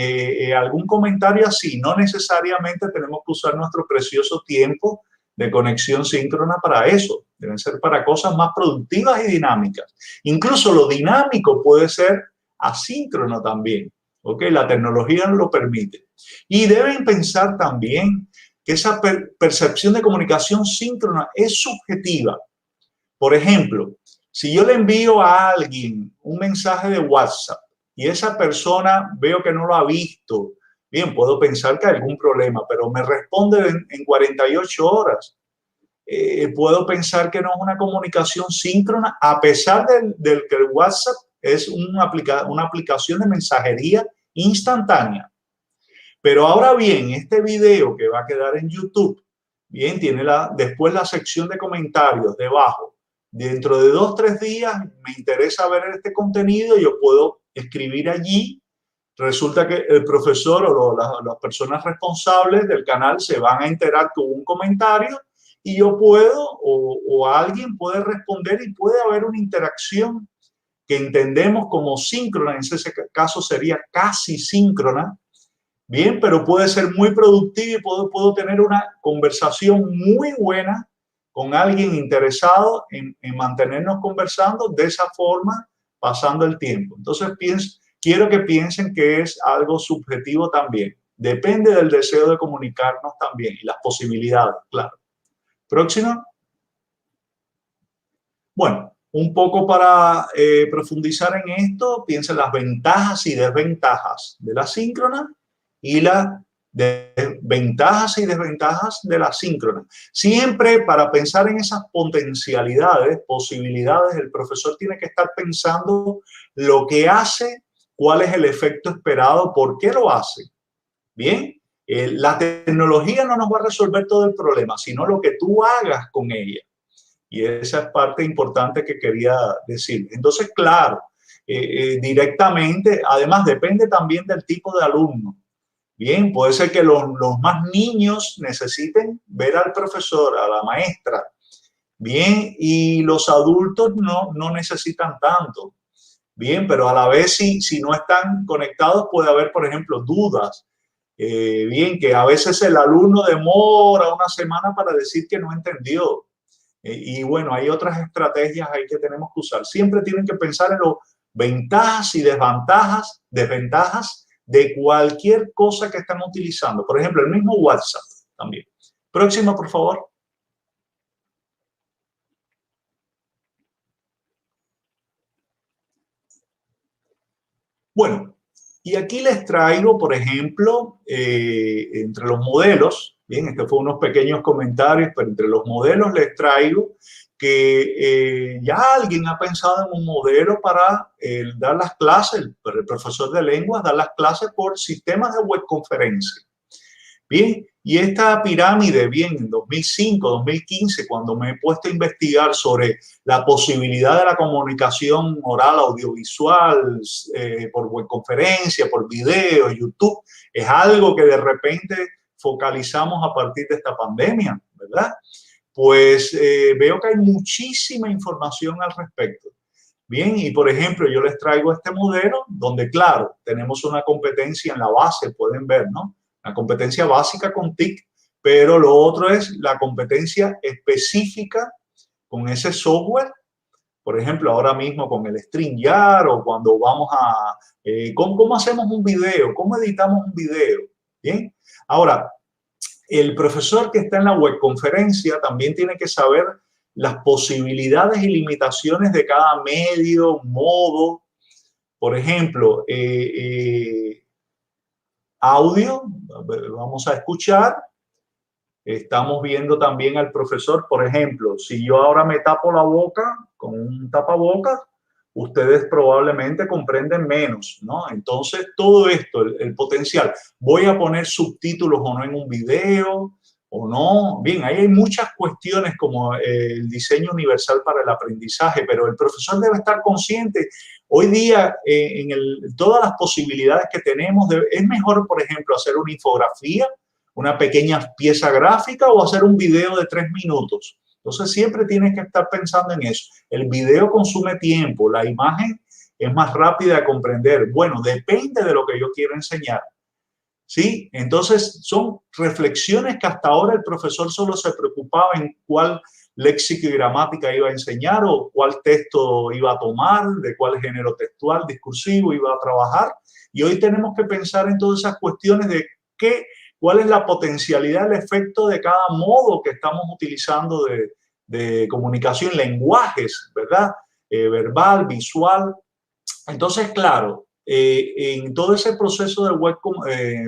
algún comentario así. No necesariamente tenemos que usar nuestro precioso tiempo de conexión síncrona para eso. Deben ser para cosas más productivas y dinámicas. Incluso lo dinámico puede ser asíncrono también. ¿Ok? La tecnología nos lo permite. Y deben pensar también que esa percepción de comunicación síncrona es subjetiva. Por ejemplo, si yo le envío a alguien un mensaje de WhatsApp y esa persona veo que no lo ha visto, bien, puedo pensar que hay algún problema, pero me responde en 48 horas. Puedo pensar que no es una comunicación síncrona, a pesar del que el WhatsApp es una aplicación de mensajería instantánea. Pero ahora bien, este video que va a quedar en YouTube, bien, tiene después la sección de comentarios debajo. Dentro de 2 o 3 días me interesa ver este contenido, yo puedo escribir allí. Resulta que el profesor o las personas responsables del canal se van a enterar que hubo un comentario y yo puedo o alguien puede responder y puede haber una interacción que entendemos como síncrona. En ese caso sería casi síncrona. Bien, pero puede ser muy productivo y puedo tener una conversación muy buena con alguien interesado en mantenernos conversando de esa forma, pasando el tiempo. Entonces, quiero que piensen que es algo subjetivo también. Depende del deseo de comunicarnos también y las posibilidades, claro. Próxima. Bueno, un poco para profundizar en esto, piensa en las ventajas y desventajas de la síncrona y las ventajas y desventajas de la síncrona. Siempre para pensar en esas potencialidades, posibilidades, el profesor tiene que estar pensando lo que hace, cuál es el efecto esperado, por qué lo hace. Bien, la tecnología no nos va a resolver todo el problema, sino lo que tú hagas con ella. Y esa es parte importante que quería decir. Entonces, claro, directamente, además depende también del tipo de alumno. Bien, puede ser que los más niños necesiten ver al profesor, a la maestra. Bien, y los adultos no necesitan tanto. Bien, pero a la vez si no están conectados puede haber, por ejemplo, dudas. Bien, que a veces el alumno demora una semana para decir que no entendió. Y bueno, hay otras estrategias ahí que tenemos que usar. Siempre tienen que pensar en las ventajas y desventajas de cualquier cosa que están utilizando. Por ejemplo, el mismo WhatsApp también. Próxima, por favor. Bueno, y aquí les traigo, por ejemplo, entre los modelos, bien, estos fueron unos pequeños comentarios, pero entre los modelos les traigo que ya alguien ha pensado en un modelo para dar las clases, el profesor de lenguas, dar las clases por sistemas de web conferencia. Bien, y esta pirámide, bien, en 2005, 2015, cuando me he puesto a investigar sobre la posibilidad de la comunicación oral, audiovisual, por webconferencia, por video, YouTube, es algo que de repente focalizamos a partir de esta pandemia, ¿verdad? Pues veo que hay muchísima información al respecto. Bien, y por ejemplo, yo les traigo este modelo donde, claro, tenemos una competencia en la base, pueden ver, ¿no? La competencia básica con TIC, pero lo otro es la competencia específica con ese software. Por ejemplo, ahora mismo con el StreamYard o cuando vamos a... ¿cómo hacemos un video? ¿Cómo editamos un video? Bien, ahora, el profesor que está en la webconferencia también tiene que saber las posibilidades y limitaciones de cada medio, modo. Por ejemplo, audio, vamos a escuchar. Estamos viendo también al profesor, por ejemplo, si yo ahora me tapo la boca con un tapabocas, ustedes probablemente comprenden menos, ¿no? Entonces, todo esto, el potencial, ¿voy a poner subtítulos o no en un video o no? Bien, ahí hay muchas cuestiones como el diseño universal para el aprendizaje, pero el profesor debe estar consciente. Hoy día, todas las posibilidades que tenemos, es mejor, por ejemplo, hacer una infografía, una pequeña pieza gráfica o hacer un video de 3 minutos. Entonces siempre tienes que estar pensando en eso. El video consume tiempo, la imagen es más rápida de comprender. Bueno, depende de lo que yo quiero enseñar. ¿Sí? Entonces son reflexiones que hasta ahora el profesor solo se preocupaba en cuál léxico y gramática iba a enseñar o cuál texto iba a tomar, de cuál género textual, discursivo iba a trabajar. Y hoy tenemos que pensar en todas esas cuestiones de cuál es la potencialidad, el efecto de cada modo que estamos utilizando de comunicación, lenguajes, ¿verdad? Verbal, visual. Entonces, claro, en todo ese proceso de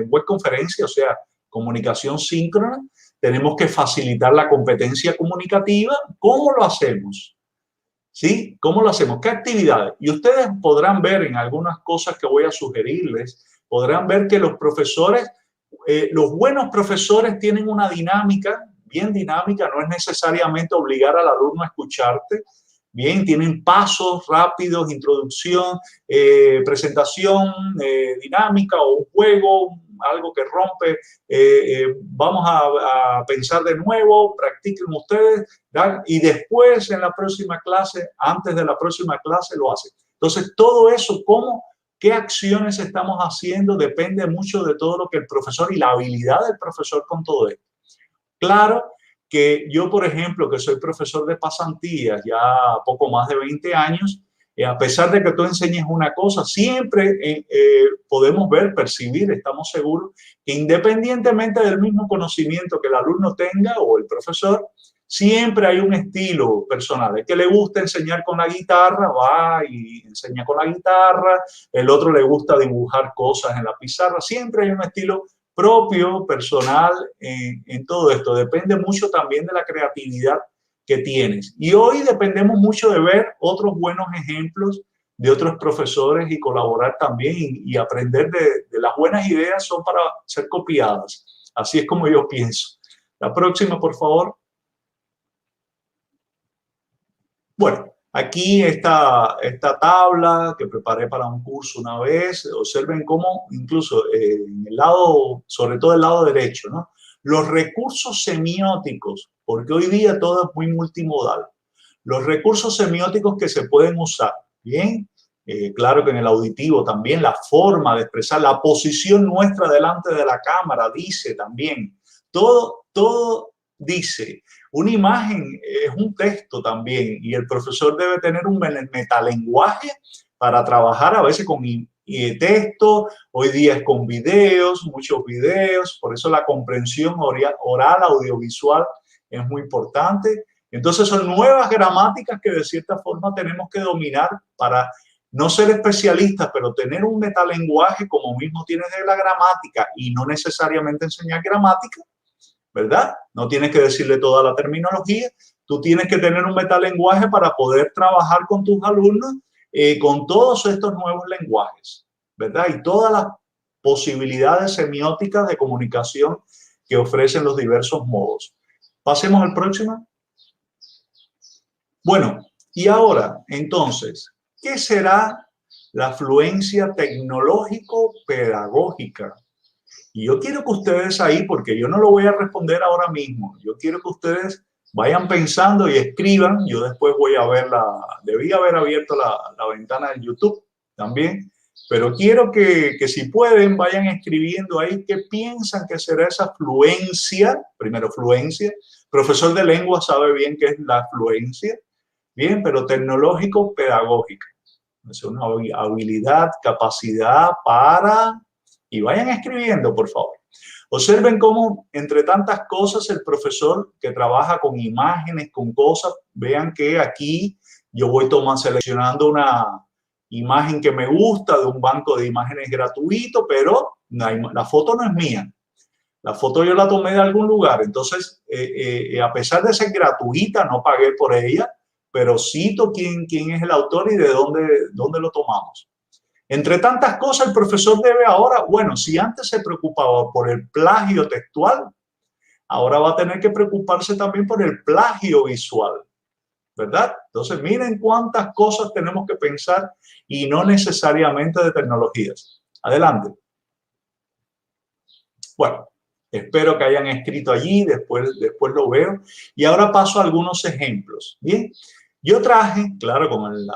webconferencia, o sea, comunicación síncrona, tenemos que facilitar la competencia comunicativa. ¿Cómo lo hacemos? ¿Sí? ¿Cómo lo hacemos? ¿Qué actividades? Y ustedes podrán ver en algunas cosas que voy a sugerirles, podrán ver que los profesores, los buenos profesores tienen una dinámica, bien dinámica, no es necesariamente obligar al alumno a escucharte, bien, tienen pasos rápidos, introducción, presentación, dinámica o un juego, algo que rompe, vamos a pensar de nuevo, practiquen ustedes, ¿verdad? Y después en la próxima clase, antes de la próxima clase lo hacen. Entonces, todo eso, qué acciones estamos haciendo, depende mucho de todo lo que el profesor y la habilidad del profesor con todo esto. Claro que yo, por ejemplo, que soy profesor de pasantías ya poco más de 20 años, a pesar de que tú enseñes una cosa, siempre podemos ver, percibir, estamos seguros que independientemente del mismo conocimiento que el alumno tenga o el profesor, siempre hay un estilo personal. El que le gusta enseñar con la guitarra va y enseña con la guitarra, el otro le gusta dibujar cosas en la pizarra, siempre hay un estilo propio, personal en todo esto. Depende mucho también de la creatividad que tienes. Y hoy dependemos mucho de ver otros buenos ejemplos de otros profesores y colaborar también y aprender de las buenas ideas son para ser copiadas. Así es como yo pienso. La próxima, por favor. Bueno, aquí esta tabla que preparé para un curso una vez, observen cómo incluso en el lado, sobre todo el lado derecho, ¿no? Los recursos semióticos, porque hoy día todo es muy multimodal. Los recursos semióticos que se pueden usar, ¿bien? Claro que en el auditivo también la forma de expresar, la posición nuestra delante de la cámara dice también, todo dice. Una imagen es un texto también y el profesor debe tener un metalenguaje para trabajar a veces con texto, hoy día es con videos, muchos videos, por eso la comprensión oral, audiovisual es muy importante. Entonces son nuevas gramáticas que de cierta forma tenemos que dominar para no ser especialistas, pero tener un metalenguaje como mismo tienes de la gramática y no necesariamente enseñar gramática, ¿verdad? No tienes que decirle toda la terminología, tú tienes que tener un metalenguaje para poder trabajar con tus alumnos con todos estos nuevos lenguajes, ¿verdad? Y todas las posibilidades semióticas de comunicación que ofrecen los diversos modos. Pasemos al próximo. Bueno, y ahora, entonces, ¿qué será la fluencia tecnológico-pedagógica? Y yo quiero que ustedes ahí, porque yo no lo voy a responder ahora mismo, yo quiero que ustedes vayan pensando y escriban. Yo después voy a ver debí haber abierto la ventana de YouTube también, pero quiero que si pueden vayan escribiendo ahí qué piensan que será esa fluencia. Primero, fluencia. Profesor de lengua sabe bien qué es la fluencia. Bien, pero tecnológico-pedagógica. Es una habilidad, capacidad para... Y vayan escribiendo, por favor. Observen cómo, entre tantas cosas, el profesor que trabaja con imágenes, con cosas, vean que aquí yo voy seleccionando una imagen que me gusta de un banco de imágenes gratuito, pero la foto no es mía. La foto yo la tomé de algún lugar. Entonces, a pesar de ser gratuita, no pagué por ella, pero cito quién es el autor y de dónde lo tomamos. Entre tantas cosas, el profesor debe ahora, bueno, si antes se preocupaba por el plagio textual, ahora va a tener que preocuparse también por el plagio visual, ¿verdad? Entonces, miren cuántas cosas tenemos que pensar y no necesariamente de tecnologías. Adelante. Bueno, espero que hayan escrito allí, después lo veo. Y ahora paso a algunos ejemplos, ¿bien? Yo traje, claro, con el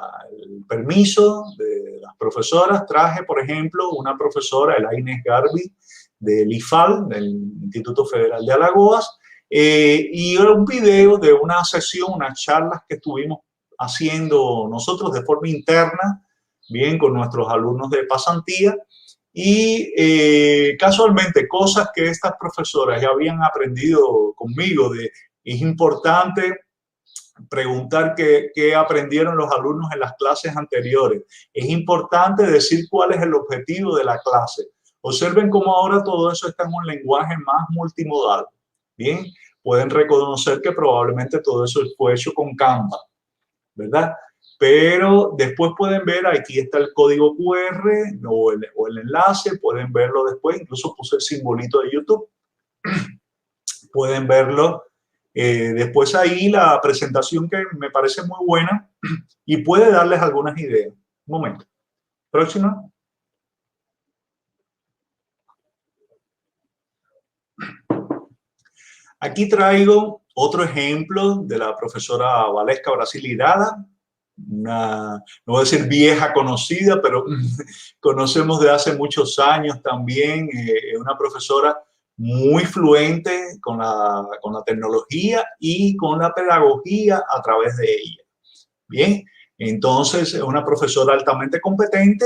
permiso de las profesoras, traje, por ejemplo, una profesora, Elaine Garbi, del IFAL, del Instituto Federal de Alagoas, y un video de una sesión, unas charlas que estuvimos haciendo nosotros de forma interna, bien, con nuestros alumnos de pasantía, y casualmente cosas que estas profesoras ya habían aprendido conmigo, es importante preguntar qué aprendieron los alumnos en las clases anteriores. Es importante decir cuál es el objetivo de la clase. Observen cómo ahora todo eso está en un lenguaje más multimodal. Bien, pueden reconocer que probablemente todo eso fue hecho con Canva, ¿verdad? Pero después pueden ver, aquí está el código QR o el enlace, pueden verlo después, incluso puse el simbolito de YouTube. Pueden verlo. Después ahí la presentación que me parece muy buena y puede darles algunas ideas. Un momento. Próxima. Aquí traigo otro ejemplo de la profesora Valesca Brasil Irala. no voy a decir vieja conocida, pero conocemos de hace muchos años también, una profesora muy fluente con la tecnología y con la pedagogía a través de ella. Bien, entonces es una profesora altamente competente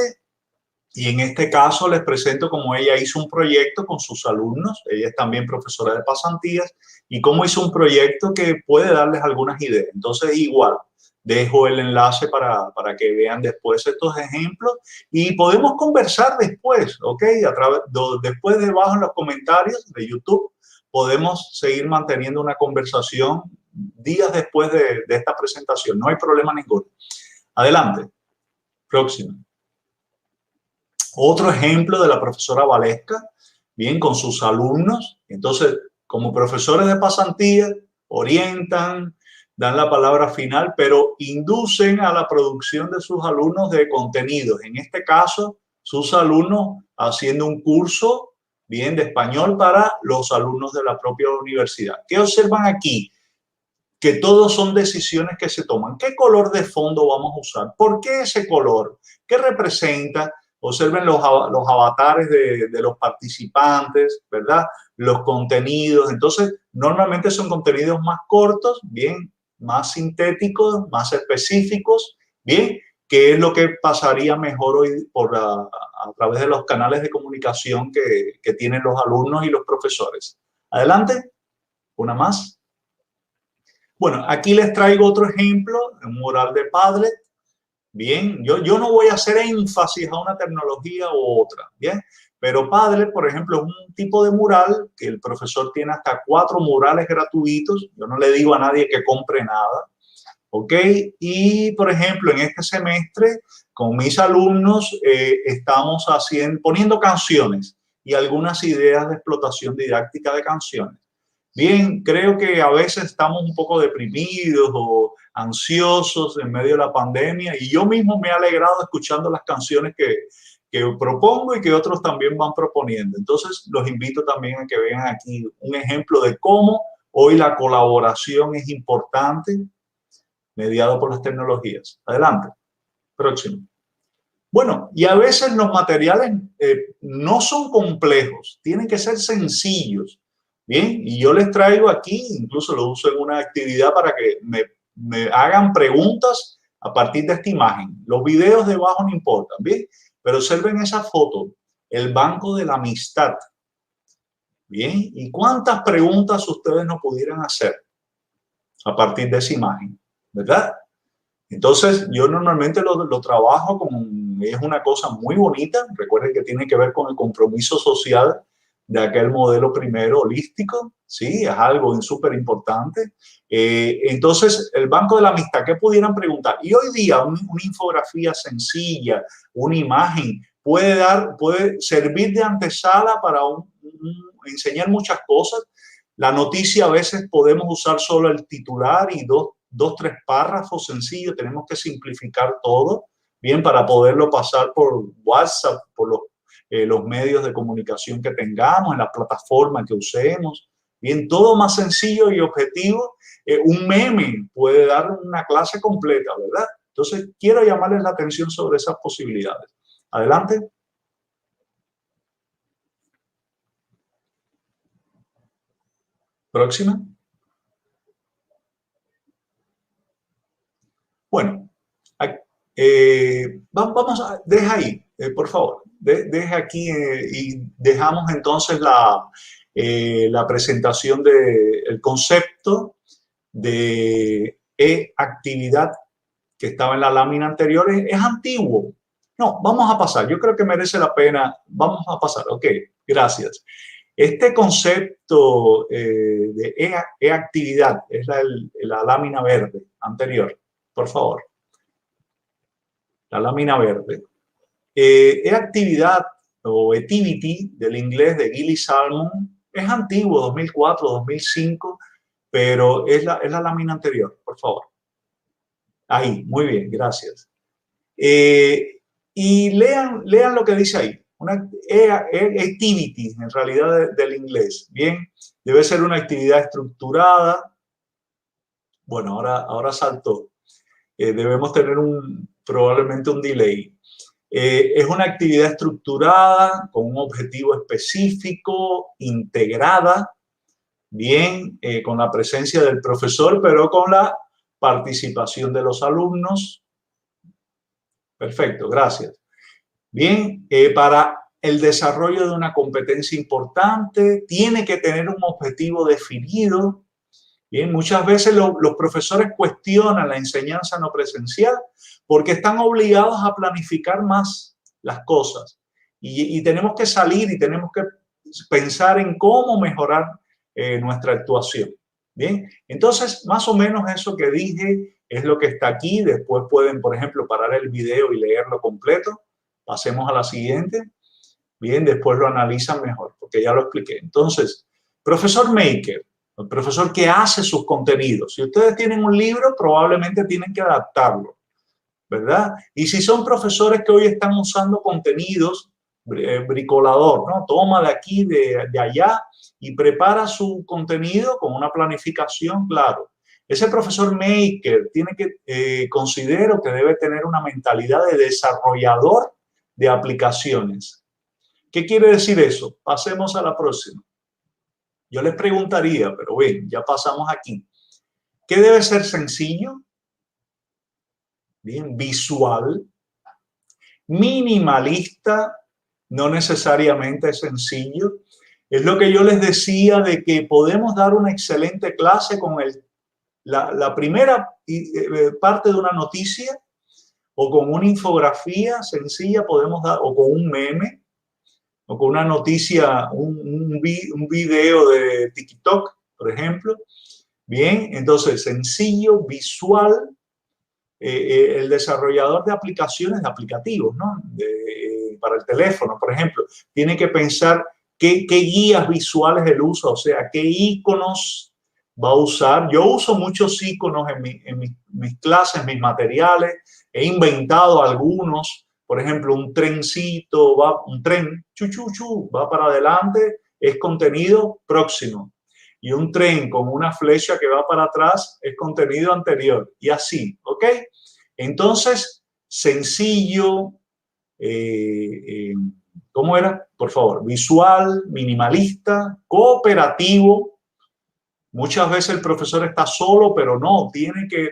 y en este caso les presento cómo ella hizo un proyecto con sus alumnos. Ella es también profesora de pasantías y cómo hizo un proyecto que puede darles algunas ideas. Entonces igual, dejo el enlace para que vean después estos ejemplos y podemos conversar después, ¿ok? Después debajo en los comentarios de YouTube podemos seguir manteniendo una conversación días después de esta presentación. No hay problema ninguno. Adelante. Próximo. Otro ejemplo de la profesora Valesca, bien, con sus alumnos. Entonces, como profesores de pasantía, orientan, dan la palabra final, pero inducen a la producción de sus alumnos de contenidos. En este caso, sus alumnos haciendo un curso, bien, de español para los alumnos de la propia universidad. ¿Qué observan aquí? Que todos son decisiones que se toman. ¿Qué color de fondo vamos a usar? ¿Por qué ese color? ¿Qué representa? Observen los avatares de los participantes, ¿verdad? Los contenidos. Entonces, normalmente son contenidos más cortos, bien, más sintéticos, más específicos, bien, que es lo que pasaría mejor hoy a través de los canales de comunicación que tienen los alumnos y los profesores. Adelante, una más. Bueno, aquí les traigo otro ejemplo, un mural de Padlet. Bien, yo no voy a hacer énfasis a una tecnología u otra, bien, pero Padlet, por ejemplo, es un tipo de mural que el profesor tiene hasta 4 murales gratuitos. Yo no le digo a nadie que compre nada, ¿ok? Y, por ejemplo, en este semestre, con mis alumnos, estamos poniendo canciones y algunas ideas de explotación didáctica de canciones. Bien, creo que a veces estamos un poco deprimidos o ansiosos en medio de la pandemia y yo mismo me he alegrado escuchando las canciones que propongo y que otros también van proponiendo. Entonces, los invito también a que vean aquí un ejemplo de cómo hoy la colaboración es importante, mediado por las tecnologías. Adelante. Próximo. Bueno, y a veces los materiales no son complejos, tienen que ser sencillos. Bien, y yo les traigo aquí, incluso lo uso en una actividad para que me hagan preguntas a partir de esta imagen. Los videos debajo no importan, bien, pero observen esa foto, el banco de la amistad. Bien, ¿y cuántas preguntas ustedes no pudieran hacer a partir de esa imagen? ¿Verdad? Entonces, yo normalmente lo trabajo como es una cosa muy bonita. Recuerden que tiene que ver con el compromiso social de aquel modelo primero holístico, sí, es algo súper importante. Entonces, el banco de la amistad, ¿qué pudieran preguntar? Y hoy día una infografía sencilla, una imagen, puede servir de antesala para enseñar muchas cosas. La noticia a veces podemos usar solo el titular y dos, 3 párrafos sencillos. Tenemos que simplificar todo, bien, para poderlo pasar por WhatsApp, por los medios de comunicación que tengamos, en la plataforma que usemos. Bien, todo más sencillo y objetivo. Un meme puede dar una clase completa, ¿verdad? Entonces, quiero llamarles la atención sobre esas posibilidades. Adelante. Próxima. Bueno, vamos a, deja ahí, por favor, deja aquí y dejamos entonces la presentación del concepto de e-actividad que estaba en la lámina anterior. Es antiguo. No, vamos a pasar. Yo creo que merece la pena. Vamos a pasar. Ok, gracias. Este concepto de e-actividad es la lámina verde anterior. Por favor. La lámina verde. E-actividad o activity del inglés de Gilly Salmon es antiguo, 2004, 2005, pero es la lámina anterior, por favor. Ahí, muy bien, gracias. Y lean lo que dice ahí. Una activity, en realidad del inglés. Bien, debe ser una actividad estructurada. Bueno, ahora saltó. debemos tener probablemente un delay. Es una actividad estructurada, con un objetivo específico, integrada, bien, con la presencia del profesor, pero con la participación de los alumnos. Perfecto, gracias. Bien, para el desarrollo de una competencia importante, tiene que tener un objetivo definido. Bien, muchas veces los profesores cuestionan la enseñanza no presencial porque están obligados a planificar más las cosas. Y tenemos que salir y tenemos que pensar en cómo mejorar nuestra actuación. Bien, entonces más o menos eso que dije es lo que está aquí. Después pueden, por ejemplo, parar el video y leerlo completo. Pasemos a la siguiente. Bien, después lo analizan mejor, porque ya lo expliqué. Entonces, profesor maker, el profesor que hace sus contenidos. Si ustedes tienen un libro, probablemente tienen que adaptarlo, ¿verdad? Y si son profesores que hoy están usando contenidos, bricolador, ¿no? Toma de aquí, de allá y prepara su contenido con una planificación, claro. Ese profesor maker tiene que, considero que debe tener una mentalidad de desarrollador de aplicaciones. ¿Qué quiere decir eso? Pasemos a la próxima. Yo les preguntaría, pero bien, ya pasamos aquí. ¿Qué debe ser sencillo? Bien, visual. Minimalista, no necesariamente sencillo. Es lo que yo les decía de que podemos dar una excelente clase con la primera parte de una noticia o con una infografía sencilla podemos dar, o con un meme, o con una noticia, un video de TikTok, por ejemplo. Bien, entonces, sencillo, visual, el desarrollador de aplicaciones, de aplicativos, ¿no? Para el teléfono, por ejemplo, tiene que pensar qué guías visuales él usa, o sea, qué iconos va a usar. Yo uso muchos iconos en mis clases, mis materiales, he inventado algunos. Por ejemplo, un trencito, un tren, va para adelante, es contenido próximo. Y un tren con una flecha que va para atrás es contenido anterior. Y así, ¿ok? Entonces, sencillo, ¿cómo era? Por favor, visual, minimalista, cooperativo. Muchas veces el profesor está solo, pero no, tiene que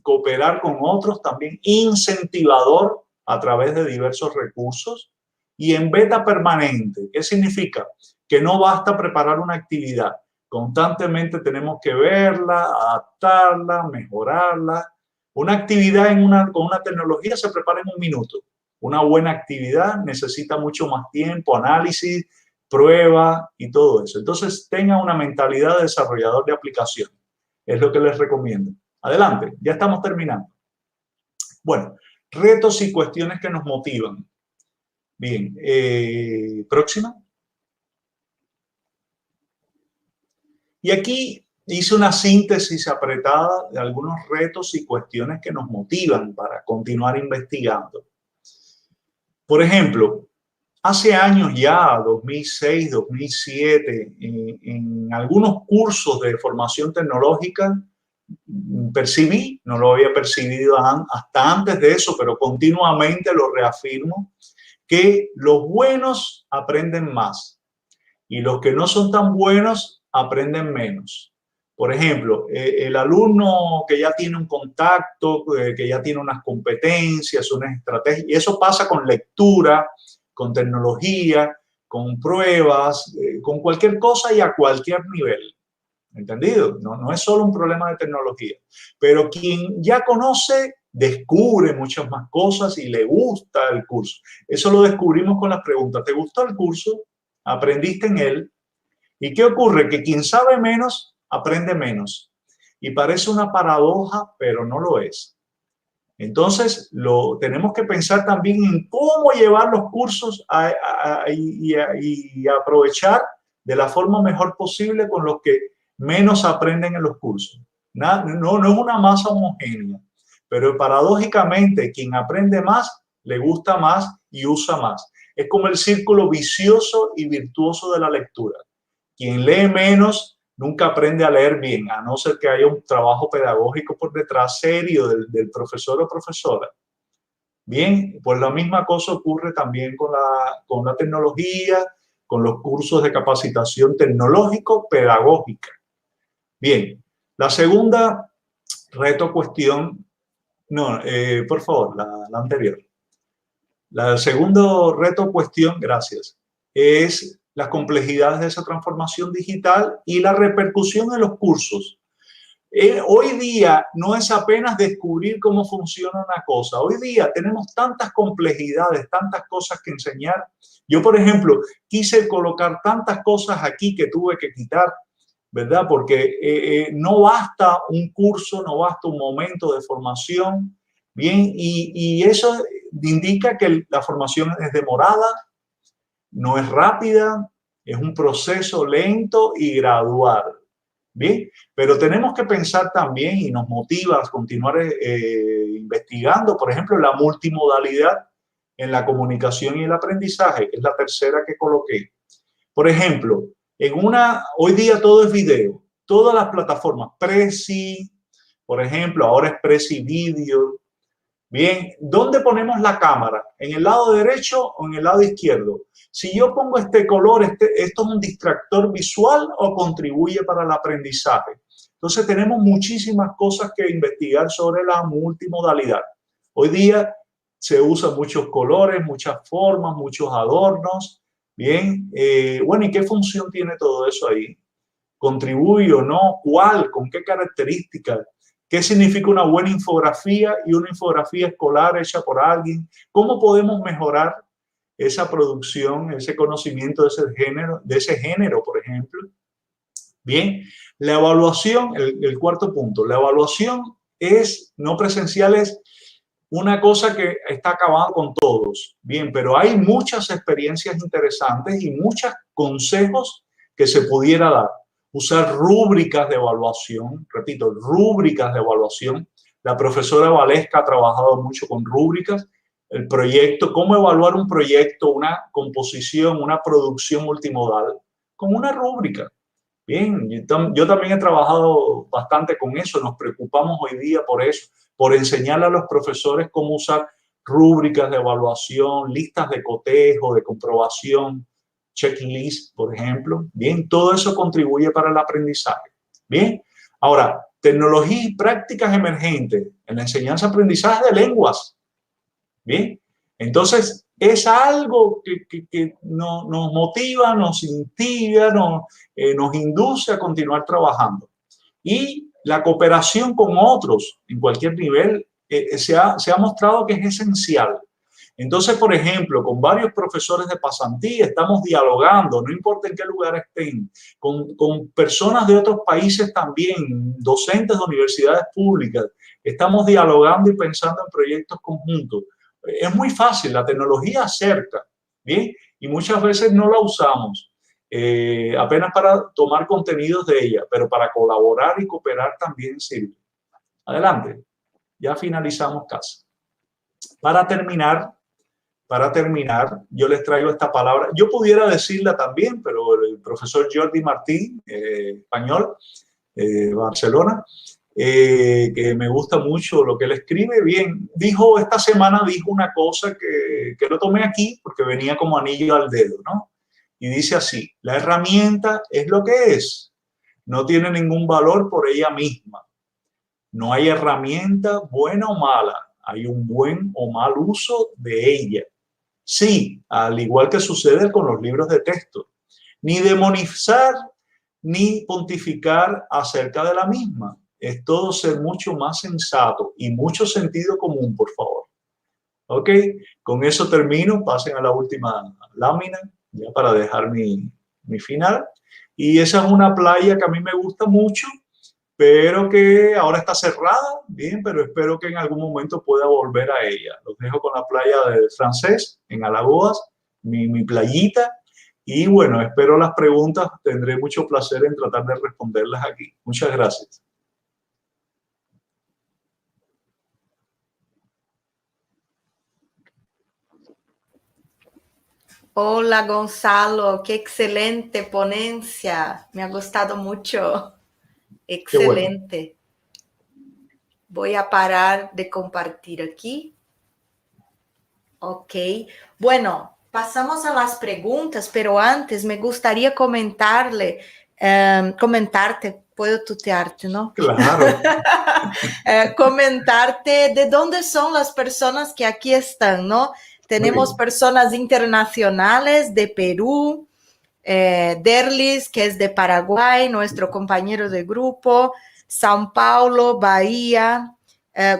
cooperar con otros. También incentivador, a través de diversos recursos, y en beta permanente. ¿Qué significa? Que no basta preparar una actividad. Constantemente tenemos que verla, adaptarla, mejorarla. Una actividad con una tecnología se prepara en un minuto. Una buena actividad necesita mucho más tiempo, análisis, prueba y todo eso. Entonces, tengan una mentalidad de desarrollador de aplicación. Es lo que les recomiendo. Adelante, ya estamos terminando. Bueno, retos y cuestiones que nos motivan. Bien, próxima. Y aquí hice una síntesis apretada de algunos retos y cuestiones que nos motivan para continuar investigando. Por ejemplo, hace años ya, 2006, 2007, en algunos cursos de formación tecnológica, percibí, no lo había percibido hasta antes de eso, pero continuamente lo reafirmo, que los buenos aprenden más y los que no son tan buenos aprenden menos. Por ejemplo, el alumno que ya tiene un contacto, que ya tiene unas competencias, unas estrategias, y eso pasa con lectura, con tecnología, con pruebas, con cualquier cosa y a cualquier nivel. ¿Entendido? No es solo un problema de tecnología. Pero quien ya conoce, descubre muchas más cosas y le gusta el curso. Eso lo descubrimos con las preguntas. ¿Te gustó el curso? ¿Aprendiste en él? ¿Y qué ocurre? Que quien sabe menos, aprende menos. Y parece una paradoja, pero no lo es. Entonces, tenemos que pensar también en cómo llevar los cursos y aprovechar de la forma mejor posible con los que menos aprenden en los cursos. No es una masa homogénea, pero paradójicamente quien aprende más, le gusta más y usa más. Es como el círculo vicioso y virtuoso de la lectura. Quien lee menos, nunca aprende a leer bien, a no ser que haya un trabajo pedagógico por detrás serio del profesor o profesora. Bien, pues la misma cosa ocurre también con la tecnología, con los cursos de capacitación tecnológico-pedagógica. Bien, la segunda reto cuestión, no, por favor, la anterior. La segundo reto cuestión, gracias, es las complejidades de esa transformación digital y la repercusión en los cursos. Hoy día no es apenas descubrir cómo funciona una cosa. Hoy día tenemos tantas complejidades, tantas cosas que enseñar. Yo, por ejemplo, quise colocar tantas cosas aquí que tuve que quitar, ¿verdad? Porque no basta un curso, no basta un momento de formación, ¿bien? Y eso indica que la formación es demorada, no es rápida, es un proceso lento y gradual. Bien, pero tenemos que pensar también y nos motiva a continuar investigando, por ejemplo, la multimodalidad en la comunicación y el aprendizaje, que es la tercera que coloqué. Por ejemplo, hoy día todo es video, todas las plataformas, Prezi, por ejemplo, ahora es Prezi Video. Bien, ¿dónde ponemos la cámara? ¿En el lado derecho o en el lado izquierdo? Si yo pongo este color, ¿esto es un distractor visual o contribuye para el aprendizaje? Entonces tenemos muchísimas cosas que investigar sobre la multimodalidad. Hoy día se usan muchos colores, muchas formas, muchos adornos. Bien, bueno, ¿y qué función tiene todo eso ahí? ¿Contribuye o no? ¿Cuál? ¿Con qué características? ¿Qué significa una buena infografía y una infografía escolar hecha por alguien? ¿Cómo podemos mejorar esa producción, ese conocimiento de ese género, por ejemplo? Bien, la evaluación, el cuarto punto, la evaluación no presencial es una cosa que está acabando con todos. Bien, pero hay muchas experiencias interesantes y muchos consejos que se pudiera dar. Usar rúbricas de evaluación, repito, rúbricas de evaluación. La profesora Valesca ha trabajado mucho con rúbricas. El proyecto, cómo evaluar un proyecto, una composición, una producción multimodal, con una rúbrica. Bien, yo también he trabajado bastante con eso, nos preocupamos hoy día por eso, por enseñarle a los profesores cómo usar rúbricas de evaluación, listas de cotejo, de comprobación, checklist, por ejemplo. Bien, todo eso contribuye para el aprendizaje. Bien, ahora, tecnología y prácticas emergentes en la enseñanza-aprendizaje de lenguas. Bien, entonces es algo que nos motiva, nos instiga, nos induce a continuar trabajando. Y la cooperación con otros en cualquier nivel se ha mostrado que es esencial. Entonces, por ejemplo, con varios profesores de pasantía estamos dialogando, no importa en qué lugar estén, con personas de otros países también, docentes de universidades públicas, estamos dialogando y pensando en proyectos conjuntos. Es muy fácil, la tecnología acerca, ¿bien? Y muchas veces no la usamos apenas para tomar contenidos de ella, pero para colaborar y cooperar también sirve. Adelante, ya finalizamos casi. Para terminar, yo les traigo esta palabra. Yo pudiera decirla también, pero el profesor Jordi Martín, español, Barcelona, que me gusta mucho lo que él escribe. Bien, esta semana dijo una cosa que lo tomé aquí porque venía como anillo al dedo, ¿no? Y dice así: la herramienta es lo que es, no tiene ningún valor por ella misma. No hay herramienta buena o mala, hay un buen o mal uso de ella. Sí, al igual que sucede con los libros de texto. Ni demonizar ni pontificar acerca de la misma. Es todo ser mucho más sensato y mucho sentido común, por favor. Ok, con eso termino. Pasen a la última lámina, ya para dejar mi final. Y esa es una playa que a mí me gusta mucho, pero que ahora está cerrada, bien, pero espero que en algún momento pueda volver a ella. Los dejo con la playa del Francés, en Alagoas, mi playita. Y bueno, espero las preguntas, tendré mucho placer en tratar de responderlas aquí. Muchas gracias. Hola Gonzalo, qué excelente ponencia, me ha gustado mucho, Qué bueno. excelente. Voy a parar de compartir aquí. Ok, bueno, pasamos a las preguntas, pero antes me gustaría comentarte, puedo tutearte, ¿no? Claro. Comentarte de dónde son las personas que aquí están, ¿no? Muy Tenemos bien. personas internacionales de Perú, Derlis, que es de Paraguay, nuestro compañero de grupo, São Paulo, Bahía,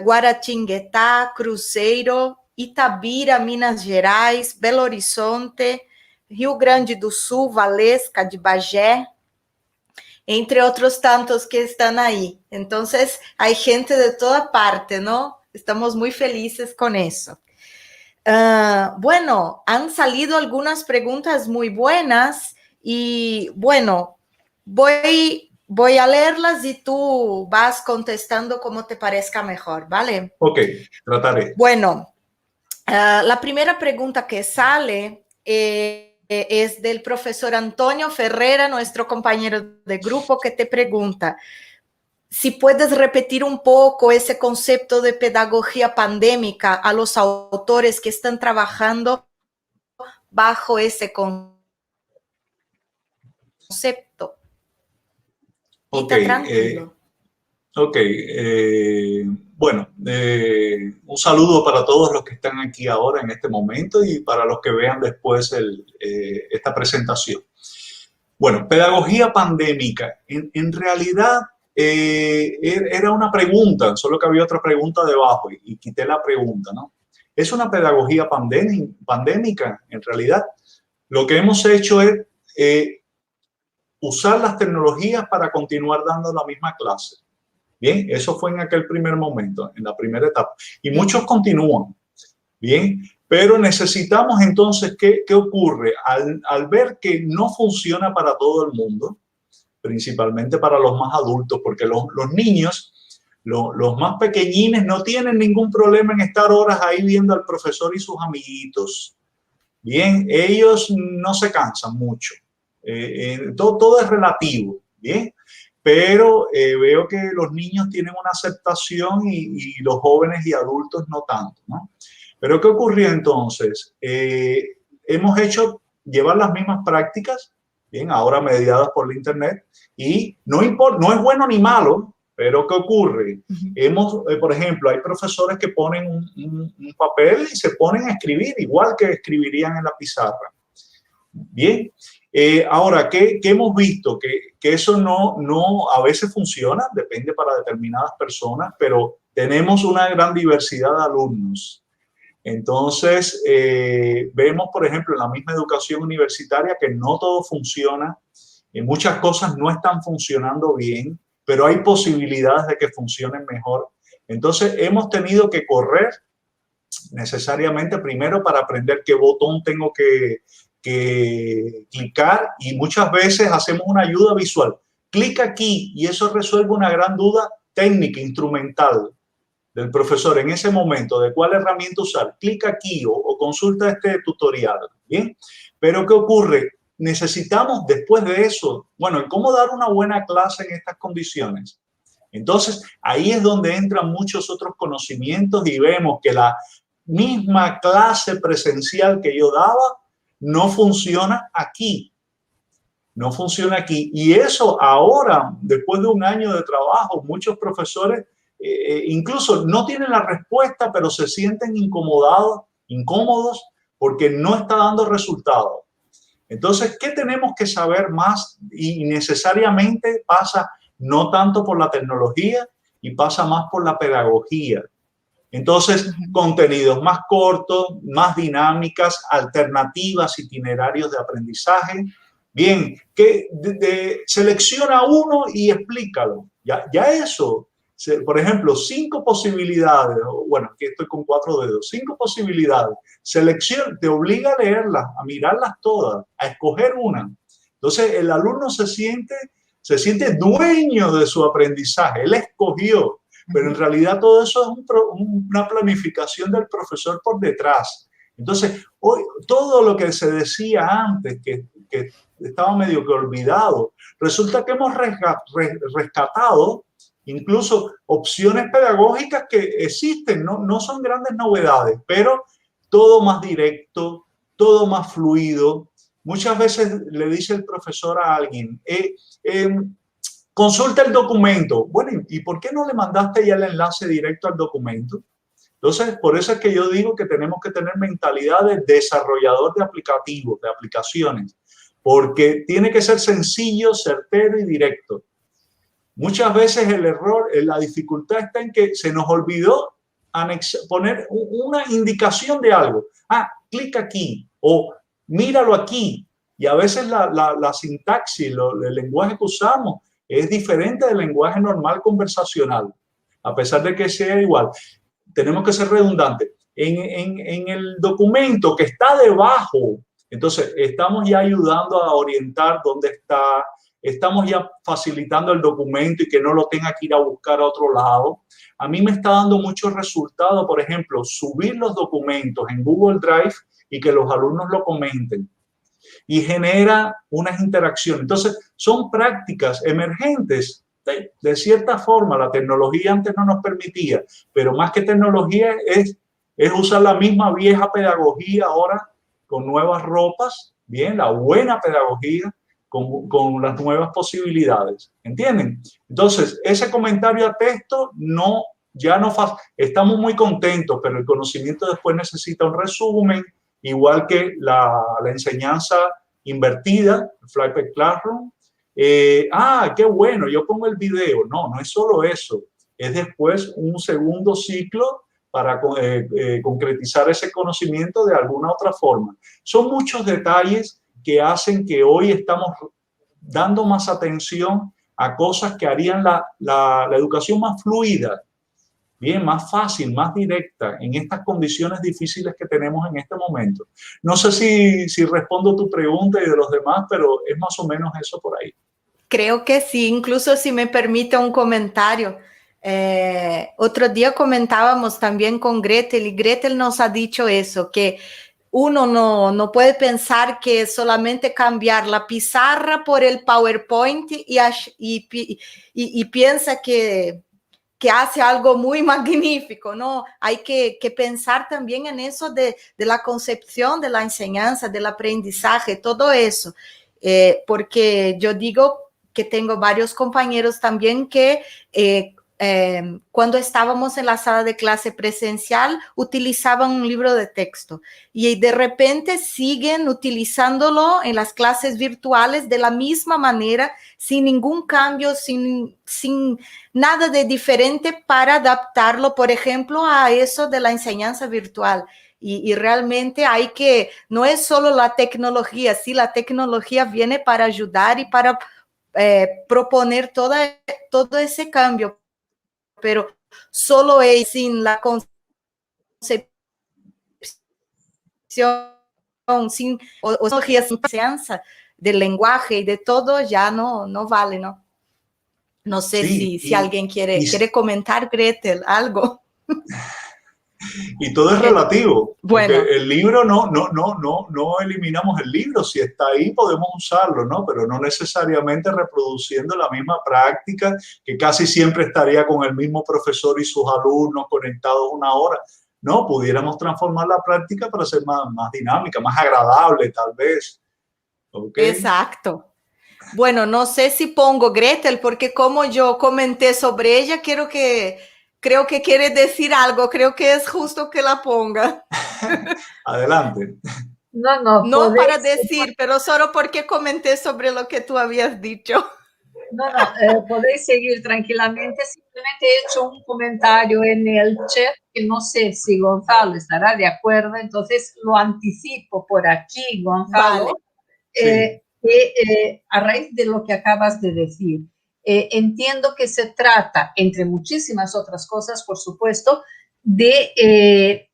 Guaratinguetá, Cruzeiro, Itabira, Minas Gerais, Belo Horizonte, Rio Grande do Sul, Valesca de Bagé, entre otros tantos que están ahí. Entonces, hay gente de toda parte, ¿no? Estamos muy felices con eso. Bueno, han salido algunas preguntas muy buenas y bueno, voy a leerlas y tú vas contestando como te parezca mejor, ¿vale? Ok, trataré. Bueno, la primera pregunta que sale es del profesor Antonio Ferreira, nuestro compañero de grupo, que te pregunta si puedes repetir un poco ese concepto de pedagogía pandémica a los autores que están trabajando bajo ese concepto. Ok, Está tranquilo. ok. Bueno, un saludo para todos los que están aquí ahora en este momento y para los que vean después esta presentación. Bueno, pedagogía pandémica. En realidad era una pregunta, solo que había otra pregunta debajo y quité la pregunta, ¿no? Es una pedagogía pandémica, en realidad. Lo que hemos hecho es usar las tecnologías para continuar dando la misma clase. Bien, eso fue en aquel primer momento, en la primera etapa. Y muchos continúan. Bien, pero necesitamos entonces, ¿qué ocurre? Al ver que no funciona para todo el mundo, principalmente para los más adultos, porque los niños, los más pequeñines, no tienen ningún problema en estar horas ahí viendo al profesor y sus amiguitos. Bien, ellos no se cansan mucho. Todo es relativo, bien, pero veo que los niños tienen una aceptación y los jóvenes y adultos no tanto, ¿no? Pero ¿qué ocurrió entonces? Hemos hecho llevar las mismas prácticas, bien, ahora mediadas por la internet, y no es bueno ni malo, pero ¿qué ocurre? Por ejemplo, hay profesores que ponen un papel y se ponen a escribir, igual que escribirían en la pizarra. Bien, ahora, ¿qué hemos visto? Que eso no a veces funciona, depende para determinadas personas, pero tenemos una gran diversidad de alumnos. Entonces, vemos, por ejemplo, en la misma educación universitaria que no todo funciona, muchas cosas no están funcionando bien, pero hay posibilidades de que funcionen mejor. Entonces, hemos tenido que correr necesariamente primero para aprender qué botón tengo que clicar, y muchas veces hacemos una ayuda visual. Clic aquí y eso resuelve una gran duda técnica, instrumental del profesor en ese momento de cuál herramienta usar. Clic aquí o consulta este tutorial. ¿Bien? Pero ¿qué ocurre? Necesitamos después de eso, bueno, ¿cómo dar una buena clase en estas condiciones? Entonces, ahí es donde entran muchos otros conocimientos y vemos que la misma clase presencial que yo daba no funciona aquí. No funciona aquí. Y eso ahora, después de un año de trabajo, muchos profesores incluso no tienen la respuesta, pero se sienten incómodos porque no está dando resultados. Entonces, ¿qué tenemos que saber más? Y necesariamente pasa no tanto por la tecnología y pasa más por la pedagogía. Entonces, contenidos más cortos, más dinámicas, alternativas, itinerarios de aprendizaje. Bien, selecciona uno y explícalo. Ya eso, por ejemplo, 5 posibilidades, bueno, aquí estoy con 4 dedos, 5 posibilidades. Selección, te obliga a leerlas, a mirarlas todas, a escoger una. Entonces, el alumno se siente dueño de su aprendizaje, él escogió. Pero en realidad todo eso es una planificación del profesor por detrás. Entonces, hoy todo lo que se decía antes, que estaba medio que olvidado, resulta que hemos rescatado incluso opciones pedagógicas que existen, no son grandes novedades, pero todo más directo, todo más fluido. Muchas veces le dice el profesor a alguien, consulta el documento. Bueno, ¿y por qué no le mandaste ya el enlace directo al documento? Entonces, por eso es que yo digo que tenemos que tener mentalidad de desarrollador de aplicativos, de aplicaciones, porque tiene que ser sencillo, certero y directo. Muchas veces el error, la dificultad está en que se nos olvidó poner una indicación de algo. Ah, clic aquí o míralo aquí. Y a veces la sintaxis, el lenguaje que usamos es diferente del lenguaje normal conversacional, a pesar de que sea igual. Tenemos que ser redundantes. En el documento que está debajo, entonces estamos ya ayudando a orientar dónde está, estamos ya facilitando el documento y que no lo tenga que ir a buscar a otro lado. A mí me está dando muchos resultados, por ejemplo, subir los documentos en Google Drive y que los alumnos lo comenten. Y genera unas interacciones. Entonces, son prácticas emergentes. De cierta forma, la tecnología antes no nos permitía, pero más que tecnología es usar la misma vieja pedagogía ahora con nuevas ropas, bien, la buena pedagogía con las nuevas posibilidades. ¿Entienden? Entonces, ese comentario a texto ya no estamos muy contentos, pero el conocimiento después necesita un resumen, igual que la enseñanza invertida, Flypack Classroom. Qué bueno, yo pongo el video. No es solo eso. Es después un segundo ciclo para concretizar ese conocimiento de alguna otra forma. Son muchos detalles que hacen que hoy estamos dando más atención a cosas que harían la educación más fluida, bien, más fácil, más directa en estas condiciones difíciles que tenemos en este momento. No sé si respondo tu pregunta y de los demás, pero es más o menos eso por ahí. Creo que sí, incluso si me permite un comentario. Otro día comentábamos también con Gretel y Gretel nos ha dicho eso, que uno no puede pensar que solamente cambiar la pizarra por el PowerPoint y piensa que hace algo muy magnífico, ¿no? Hay que pensar también en eso de la concepción de la enseñanza, del aprendizaje, todo eso. Porque yo digo que tengo varios compañeros también que cuando estábamos en la sala de clase presencial utilizaban un libro de texto y de repente siguen utilizándolo en las clases virtuales de la misma manera, sin ningún cambio, sin nada de diferente para adaptarlo, por ejemplo, a eso de la enseñanza virtual. Y realmente hay que, no es solo la tecnología, sí, la tecnología viene para ayudar y para proponer todo ese cambio, pero solo es sin la concepción, sin confianza del lenguaje y de todo, ya no vale, ¿no? No sé si alguien quiere comentar, Gretel, algo. Y todo es relativo. Bueno. Porque el libro no eliminamos el libro. Si está ahí podemos usarlo, ¿no? Pero no necesariamente reproduciendo la misma práctica que casi siempre estaría con el mismo profesor y sus alumnos conectados una hora. No, pudiéramos transformar la práctica para ser más dinámica, más agradable tal vez. ¿Okay? Exacto. Bueno, no sé si pongo Gretel, porque como yo comenté sobre ella, creo que quiere decir algo. Creo que es justo que la ponga. Adelante. No para decir, pero solo porque comenté sobre lo que tú habías dicho. Podéis seguir tranquilamente. Simplemente he hecho un comentario en el chat que no sé si Gonzalo estará de acuerdo, entonces lo anticipo por aquí, Gonzalo. Vale. Que a raíz de lo que acabas de decir, entiendo que se trata, entre muchísimas otras cosas, por supuesto, de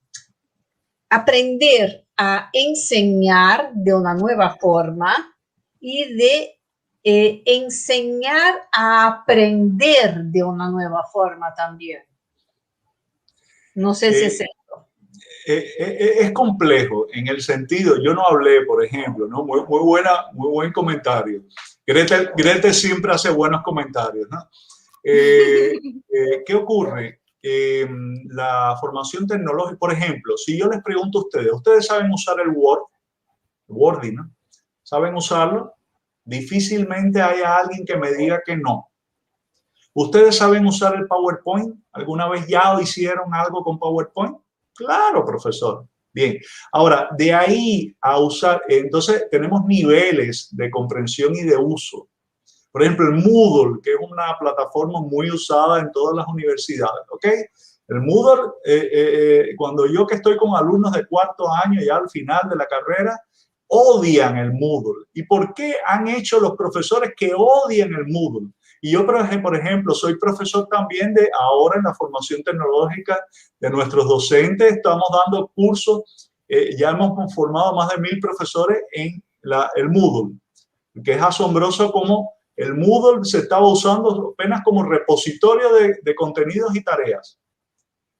aprender a enseñar de una nueva forma y de enseñar a aprender de una nueva forma también. No sé si es esto. es complejo en el sentido, yo no hablé, por ejemplo, ¿no? Muy buen comentario. Grete siempre hace buenos comentarios, ¿no? ¿Qué ocurre? La formación tecnológica, por ejemplo, si yo les pregunto a ustedes saben usar el Wordy, ¿no? ¿Saben usarlo? Difícilmente haya alguien que me diga que no. ¿Ustedes saben usar el PowerPoint? ¿Alguna vez ya hicieron algo con PowerPoint? Claro, profesor. Bien. Ahora, de ahí a usar, entonces tenemos niveles de comprensión y de uso. Por ejemplo, el Moodle, que es una plataforma muy usada en todas las universidades, ¿ok? El Moodle, cuando yo que estoy con alumnos de cuarto año, ya al final de la carrera, odian el Moodle. ¿Y por qué han hecho los profesores que odian el Moodle? Y yo, por ejemplo, soy profesor también de ahora en la formación tecnológica de nuestros docentes. Estamos dando cursos, ya hemos formado más de 1000 profesores en el Moodle, que es asombroso como el Moodle se estaba usando apenas como repositorio de contenidos y tareas.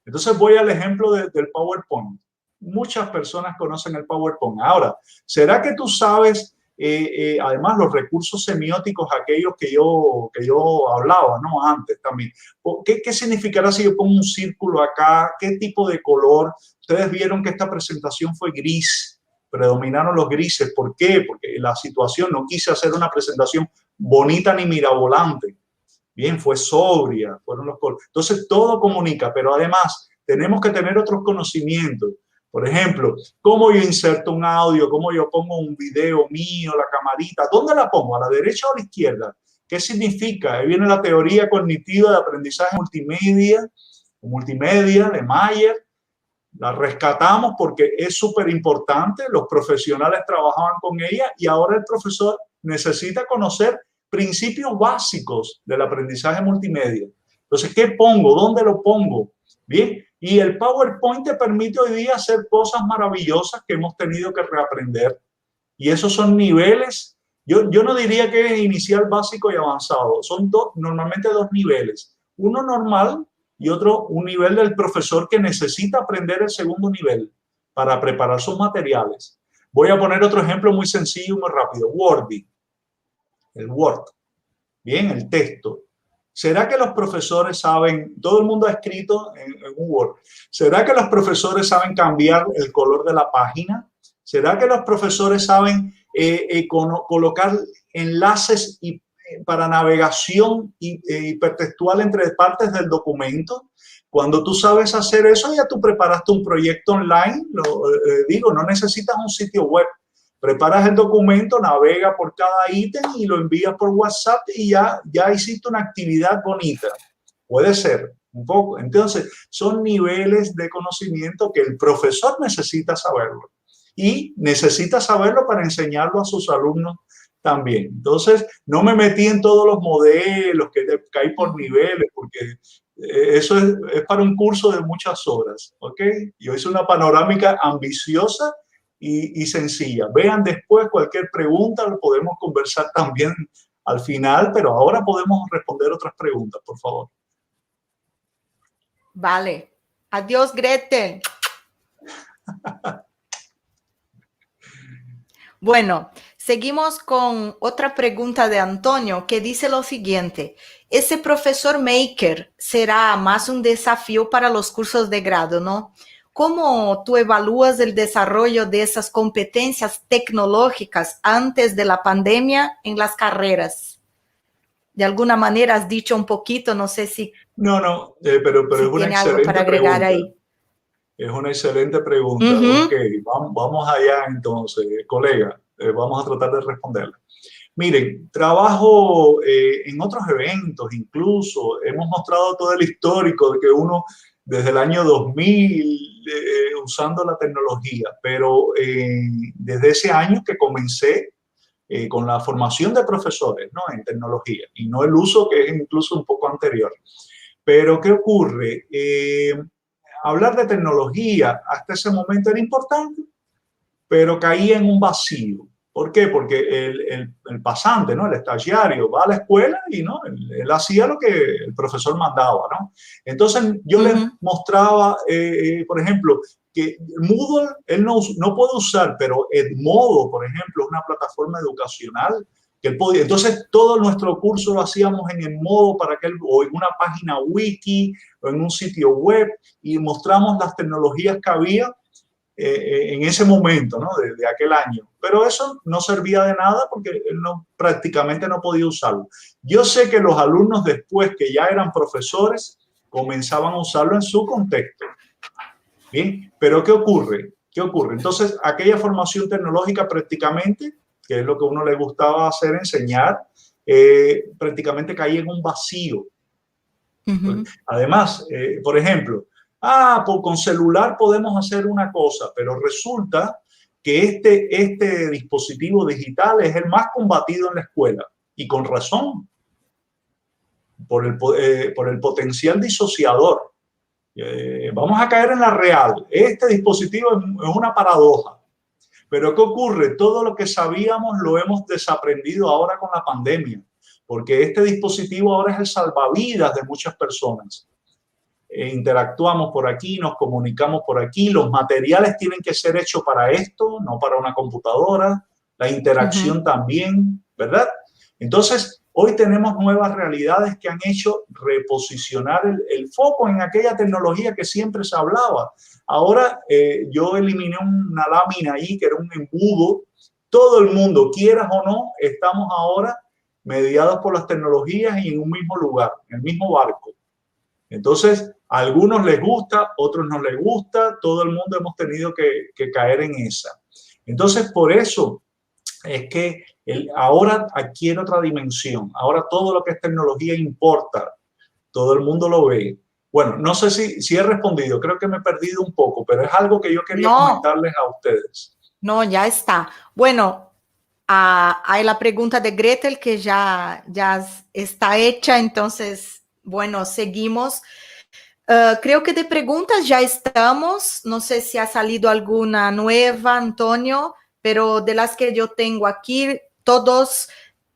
Entonces voy al ejemplo del PowerPoint. Muchas personas conocen el PowerPoint. Ahora, ¿será que tú sabes, además, los recursos semióticos, aquellos que yo hablaba, ¿no? Antes también? ¿Qué significará si yo pongo un círculo acá? ¿Qué tipo de color? Ustedes vieron que esta presentación fue gris. Predominaron los grises. ¿Por qué? Porque la situación, no quise hacer una presentación bonita ni mirabolante. Bien, fue sobria, fueron los colores. Entonces, todo comunica, pero además tenemos que tener otros conocimientos. Por ejemplo, cómo yo inserto un audio, cómo yo pongo un video mío, la camarita, ¿dónde la pongo? ¿A la derecha o a la izquierda? ¿Qué significa? Ahí viene la teoría cognitiva de aprendizaje multimedia de Mayer. La rescatamos porque es súper importante, los profesionales trabajaban con ella y ahora el profesor necesita conocer principios básicos del aprendizaje multimedia. Entonces, ¿qué pongo? ¿Dónde lo pongo? Bien, y el PowerPoint te permite hoy día hacer cosas maravillosas que hemos tenido que reaprender. Y esos son niveles, yo no diría que es inicial, básico y avanzado. Son normalmente dos niveles. Uno normal y otro un nivel del profesor que necesita aprender el segundo nivel para preparar sus materiales. Voy a poner otro ejemplo muy sencillo y muy rápido. Wordy. El Word. Bien, el texto. ¿Será que los profesores saben, todo el mundo ha escrito en un Word, ¿será que los profesores saben cambiar el color de la página? ¿Será que los profesores saben colocar enlaces para navegación hipertextual entre partes del documento? Cuando tú sabes hacer eso, ya tú preparaste un proyecto online, no necesitas un sitio web. Preparas el documento, navega por cada ítem y lo envías por WhatsApp y ya hiciste una actividad bonita. Puede ser un poco. Entonces, son niveles de conocimiento que el profesor necesita saberlo y necesita saberlo para enseñarlo a sus alumnos también. Entonces, no me metí en todos los modelos que hay por niveles, porque eso es para un curso de muchas horas, ¿ok? Yo hice una panorámica ambiciosa y sencilla. Vean después cualquier pregunta, lo podemos conversar también al final, pero ahora podemos responder otras preguntas, por favor. Vale. Adiós, Grete. Bueno, seguimos con otra pregunta de Antonio que dice lo siguiente. ¿Ese profesor maker será más un desafío para los cursos de grado, no? ¿Cómo tú evalúas el desarrollo de esas competencias tecnológicas antes de la pandemia en las carreras? De alguna manera has dicho un poquito, no sé si... pero si es una tiene algo para agregar pregunta. ahí. Es una excelente pregunta. Ok, vamos allá entonces, colega. Vamos a tratar de responderla. Miren, trabajo en otros eventos, incluso hemos mostrado todo el histórico de que uno desde el año 2000 usando la tecnología, pero desde ese año que comencé con la formación de profesores, ¿no? En tecnología y no el uso que es incluso un poco anterior. Pero ¿qué ocurre? Hablar de tecnología hasta ese momento era importante, pero caía en un vacío. ¿Por qué? Porque el pasante, ¿no? El estagiario va a la escuela y ¿no? Él hacía lo que el profesor mandaba, ¿no? Entonces yo les mostraba, por ejemplo, que Moodle él no puede usar, pero Edmodo, por ejemplo, es una plataforma educacional que él podía. Entonces, todo nuestro curso lo hacíamos en Edmodo para que él, o en una página wiki o en un sitio web, y mostramos las tecnologías que había en ese momento, ¿no? De aquel año. Pero eso no servía de nada porque él prácticamente no podía usarlo. Yo sé que los alumnos después, que ya eran profesores, comenzaban a usarlo en su contexto. Bien, pero ¿qué ocurre? ¿Qué ocurre? Entonces, aquella formación tecnológica prácticamente, que es lo que a uno le gustaba hacer, enseñar, prácticamente caía en un vacío. Uhum. Además, por ejemplo, con celular podemos hacer una cosa, pero resulta que este dispositivo digital es el más combatido en la escuela, y con razón, por el potencial disociador. Vamos a caer en la real. Este dispositivo es una paradoja. Pero ¿qué ocurre? Todo lo que sabíamos lo hemos desaprendido ahora con la pandemia, porque este dispositivo ahora es el salvavidas de muchas personas. Interactuamos por aquí, nos comunicamos por aquí, los materiales tienen que ser hechos para esto, no para una computadora, la interacción también, ¿verdad? Entonces, hoy tenemos nuevas realidades que han hecho reposicionar el foco en aquella tecnología que siempre se hablaba. Ahora yo eliminé una lámina ahí que era un embudo. Todo el mundo, quieras o no, estamos ahora mediados por las tecnologías y en un mismo lugar, en el mismo barco. Entonces, a algunos les gusta, a otros no les gusta, todo el mundo hemos tenido que caer en esa. Entonces, por eso es que ahora adquiere otra dimensión. Ahora todo lo que es tecnología importa. Todo el mundo lo ve. Bueno, no sé si he respondido, creo que me he perdido un poco, pero es algo que yo quería comentarles a ustedes. No, ya está. Bueno, hay la pregunta de Gretel que ya está hecha, entonces, bueno, seguimos. Creo que de preguntas ya estamos. No sé si ha salido alguna nueva, Antonio, pero de las que yo tengo aquí, todos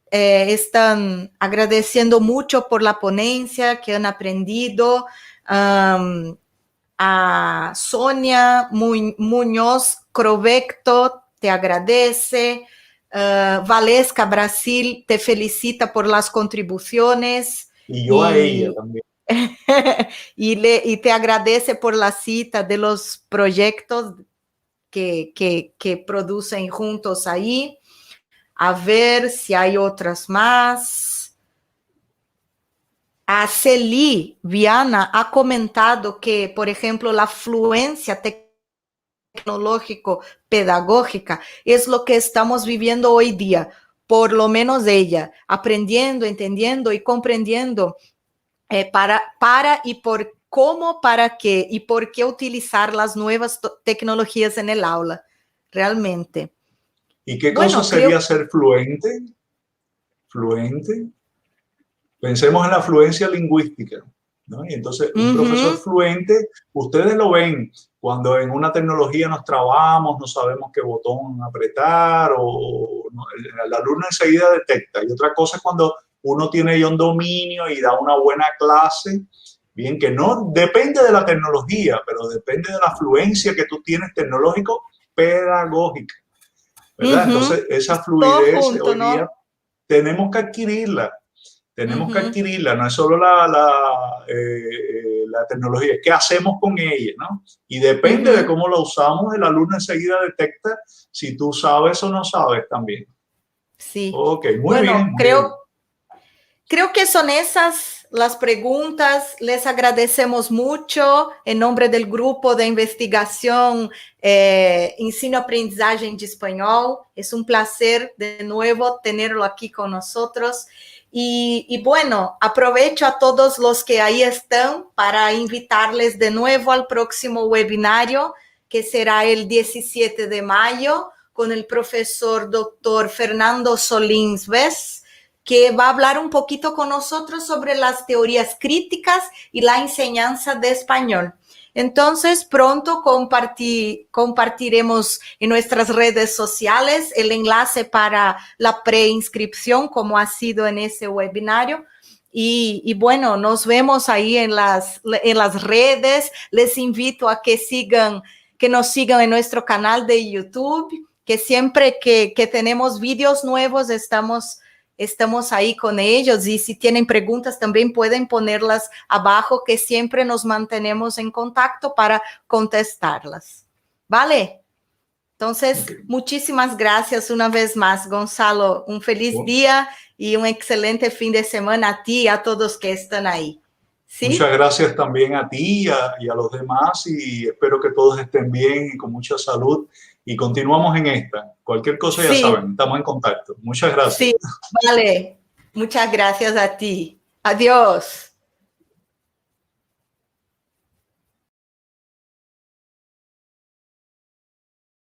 están agradeciendo mucho por la ponencia, que han aprendido. A Sonia Muñoz Crovecto te agradece. Valesca Brasil te felicita por las contribuciones. Y yo a ella también. y te agradece por la cita de los proyectos que producen juntos ahí. A ver si hay otras más. A Celi Viana ha comentado que, por ejemplo, la fluencia tecnológico-pedagógica es lo que estamos viviendo hoy día, por lo menos ella, aprendiendo, entendiendo y comprendiendo para y por cómo, para qué y por qué utilizar las nuevas tecnologías en el aula, realmente. ¿Y qué cosa sería ser fluente? Fluente. Pensemos en la fluencia lingüística, ¿no? Y entonces, un profesor fluente, ustedes lo ven cuando en una tecnología nos trabamos, no sabemos qué botón apretar, o el alumno enseguida detecta. Y otra cosa es cuando uno tiene ya un dominio y da una buena clase, bien, que no depende de la tecnología, pero depende de la fluencia que tú tienes tecnológico-pedagógica, ¿verdad? Entonces, esa fluidez hoy día tenemos que adquirirla. Tenemos que adquirirla, no es solo la tecnología, ¿qué hacemos con ella? ¿No? Y depende de cómo la usamos, el alumno enseguida detecta si tú sabes o no sabes también. Sí. Ok, muy bien. Creo que son esas las preguntas. Les agradecemos mucho en nombre del grupo de investigación Ensino-Aprendizaje de Español. Es un placer de nuevo tenerlo aquí con nosotros. Y bueno, aprovecho a todos los que ahí están para invitarles de nuevo al próximo webinario, que será el 17 de mayo, con el profesor doctor Fernando Solins Vez, que va a hablar un poquito con nosotros sobre las teorías críticas y la enseñanza de español. Entonces, pronto compartiremos en nuestras redes sociales el enlace para la preinscripción, como ha sido en ese webinario. Y bueno, nos vemos ahí en las redes. Les invito a que sigan que nos sigan en nuestro canal de YouTube, que siempre que tenemos vídeos nuevos estamos ahí con ellos, y si tienen preguntas también pueden ponerlas abajo, que siempre nos mantenemos en contacto para contestarlas. ¿Vale? Entonces, muchísimas gracias una vez más, Gonzalo. Un feliz día y un excelente fin de semana a ti y a todos que están ahí. ¿Sí? Muchas gracias también a ti y a los demás, y espero que todos estén bien y con mucha salud, y continuamos en esta. Cualquier cosa ya saben, estamos en contacto. Muchas gracias. Sí, vale. Muchas gracias a ti. Adiós.